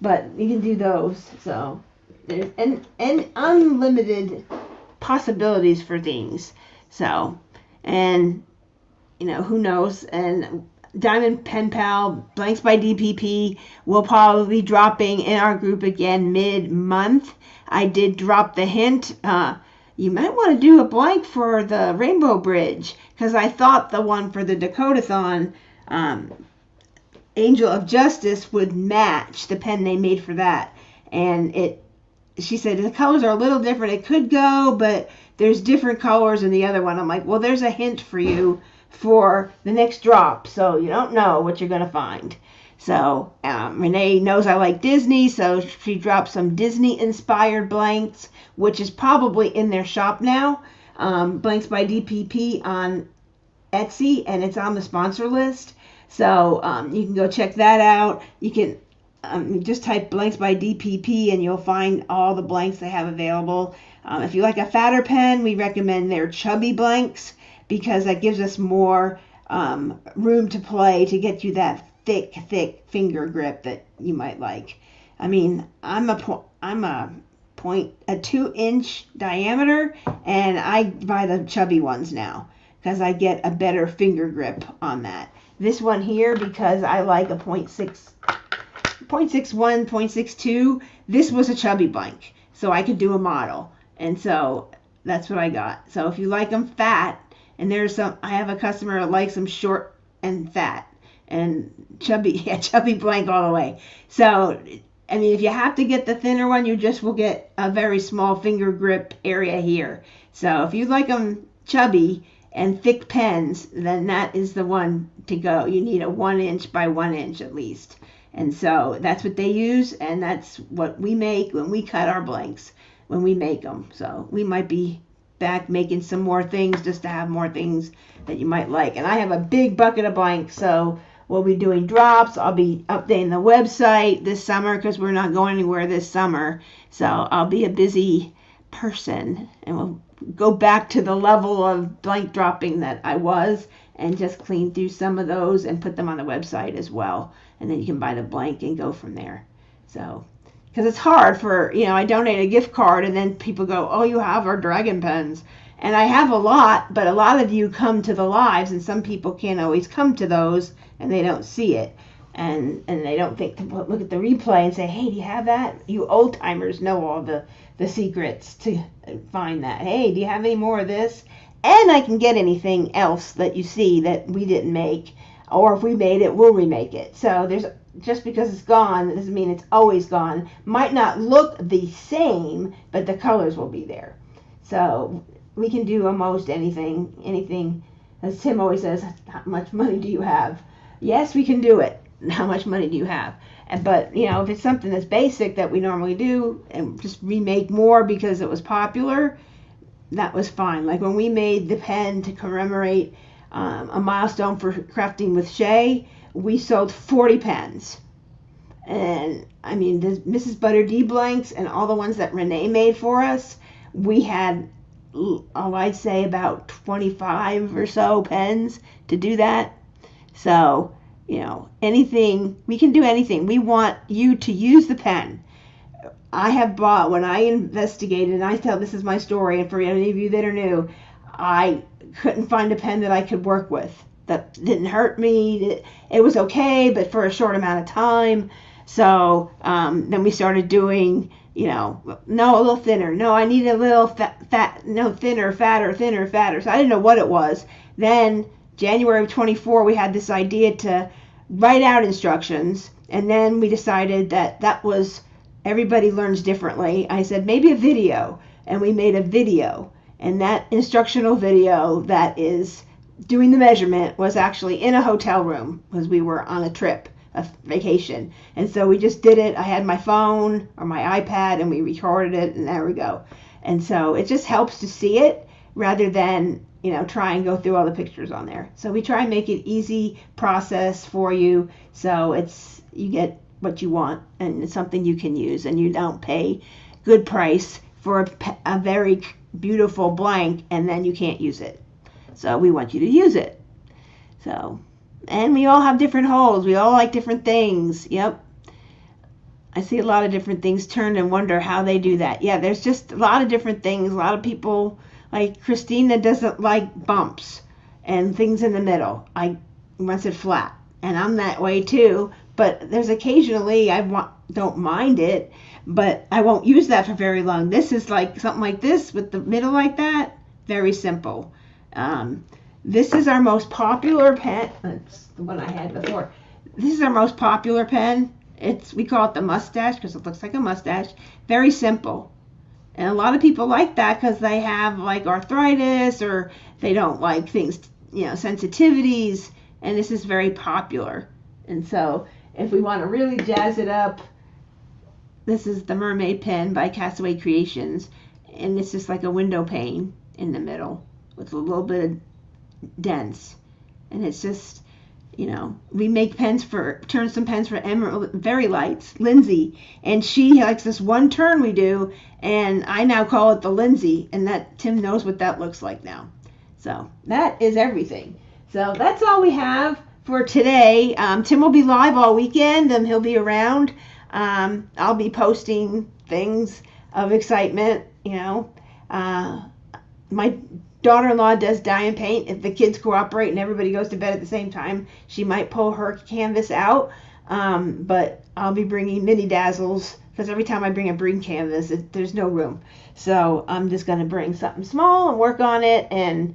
But you can do those. So and unlimited possibilities for things. So, and who knows. And Diamond Pen Pal Blanks by DPP will probably be dropping in our group again mid-month. I did drop the hint. You might want to do a blank for the Rainbow Bridge, because I thought the one for the Dakotathon, Angel of Justice, would match the pen they made for that. And she said the colors are a little different. It could go, but there's different colors in the other one. I'm like, well, there's a hint for you for the next drop, so you don't know what you're going to find. So Renee knows I like Disney, so she dropped some Disney-inspired blanks, which is probably in their shop now. Blanks by DPP on Etsy, and it's on the sponsor list. So you can go check that out. You can Just type blanks by DPP and you'll find all the blanks they have available. If you like a fatter pen, we recommend their chubby blanks because that gives us more room to play to get you that thick finger grip that you might like. I mean, I'm a 2-inch diameter, and I buy the chubby ones now because I get a better finger grip on that. This one here, because I like a 0.61, 0.62, this was a chubby blank, so I could do a model, and so that's what I got. So if you like them fat, and I have a customer that likes them short and fat, and chubby blank all the way. So, I mean, if you have to get the thinner one, you just will get a very small finger grip area here. So if you like them chubby and thick pens, then that is the one to go. You need a 1 inch by 1 inch at least. And so that's what they use, and that's what we make when we cut our blanks, when we make them. So we might be back making some more things just to have more things that you might like. And I have a big bucket of blanks, so we'll be doing drops. I'll be updating the website this summer because we're not going anywhere this summer. So I'll be a busy person, and we'll go back to the level of blank dropping that I was and just clean through some of those and put them on the website as well. And then you can buy the blank and go from there. So, because it's hard for, I donate a gift card and then people go, oh, you have our dragon pens. And I have a lot, but a lot of you come to the lives, and some people can't always come to those, and they don't see it. And they don't think to look at the replay and say, hey, do you have that? You old timers know all the secrets to find that. Hey, do you have any more of this? And I can get anything else that you see that we didn't make, or if we made it, we'll remake it. So just because it's gone, doesn't mean it's always gone. Might not look the same, but the colors will be there. So we can do almost anything. As Tim always says, how much money do you have? Yes, we can do it. How much money do you have? But, if it's something that's basic that we normally do and just remake more because it was popular, that was fine. Like when we made the pen to commemorate a milestone for crafting with Shay, we sold 40 pens. And, I mean, the Mrs. ButterD blanks and all the ones that Renee made for us, we had, I'd say about 25 or so pens to do that. So, anything, we can do anything. We want you to use the pen. I have bought, when I investigated, and I tell this is my story, and for any of you that are new, I couldn't find a pen that I could work with. That didn't hurt me. It was okay, but for a short amount of time. So then we started doing, no, a little thinner. No, I need a little fat, no, thinner, fatter. So I didn't know what it was. Then January of 24, we had this idea to write out instructions, and then we decided that was, everybody learns differently. I said maybe a video, and we made a video, and that instructional video that is doing the measurement was actually in a hotel room because we were on a trip, a vacation, and so we just did it. I had my phone or my iPad, and we recorded it, and there we go. And so it just helps to see it rather than try and go through all the pictures on there. So we try and make it easy process for you, so you get what you want, and it's something you can use, and you don't pay good price for a very beautiful blank, and then you can't use it. So we want you to use it. So, and we all have different holes. We all like different things. Yep. I see a lot of different things turned and wonder how they do that. Yeah, there's just a lot of different things. A lot of people, like Christina, doesn't like bumps and things in the middle. I wants it flat, and I'm that way too. But there's occasionally don't mind it, but I won't use that for very long. This is like something like this with the middle like that. Very simple. This is our most popular pen. That's the one I had before. This is our most popular pen. We call it the mustache because it looks like a mustache. Very simple. And a lot of people like that because they have like arthritis, or they don't like things, sensitivities. And this is very popular. And so if we want to really jazz it up, this is the Mermaid Pen by Castaway Creations. And it's just like a window pane in the middle with a little bit of dents. And it's just, we make turn some pens for Emerald, Very Lights, Lindsay, and she likes this one turn we do, and I now call it the Lindsay, and that Tim knows what that looks like now. So that is everything. So that's all we have for today. Tim will be live all weekend, and he'll be around. I'll be posting things of excitement, my daughter-in-law does dye and paint. If the kids cooperate and everybody goes to bed at the same time, she might pull her canvas out. But I'll be bringing mini dazzles, because every time I bring a green canvas, there's no room. So I'm just going to bring something small and work on it and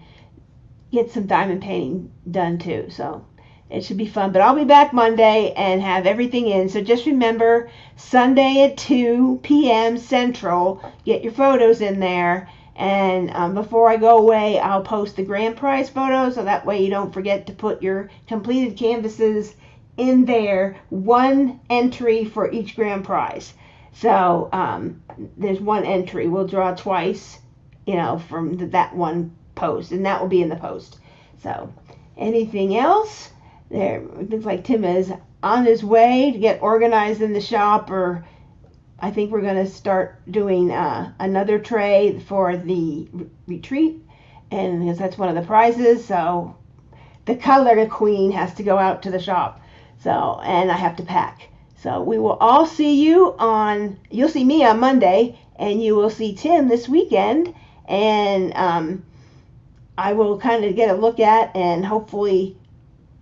get some diamond painting done too. So it should be fun. But I'll be back Monday and have everything in. So just remember, Sunday at 2 p.m. Central, get your photos in there. And before I go away, I'll post the grand prize photos, so that way you don't forget to put your completed canvases in there. One entry for each grand prize. So there's one entry. We'll draw twice, from that one post, and that will be in the post. So anything else? It looks like Tim is on his way to get organized in the shop, or I think we're going to start doing another tray for the retreat, and because that's one of the prizes. So the color queen has to go out to the shop. So, and I have to pack. So we will all see you'll see me on Monday, and you will see Tim this weekend, and I will kind of get a look at and hopefully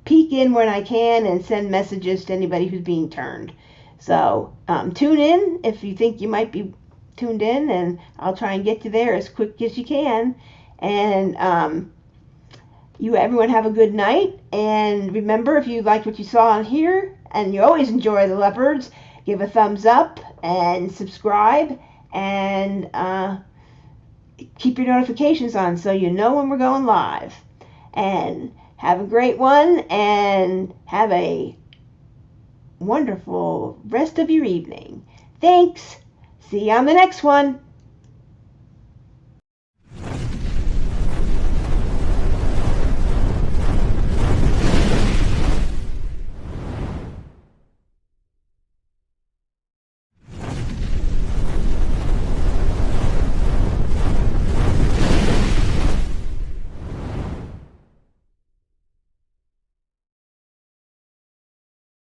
peek in when I can and send messages to anybody who's being turned. So tune in if you think you might be tuned in, and I'll try and get you there as quick as you can. And everyone have a good night. And remember, if you liked what you saw on here and you always enjoy the Leopards, give a thumbs up and subscribe, and keep your notifications on so you know when we're going live. And have a great one, and have a wonderful rest of your evening. Thanks. See you on the next one.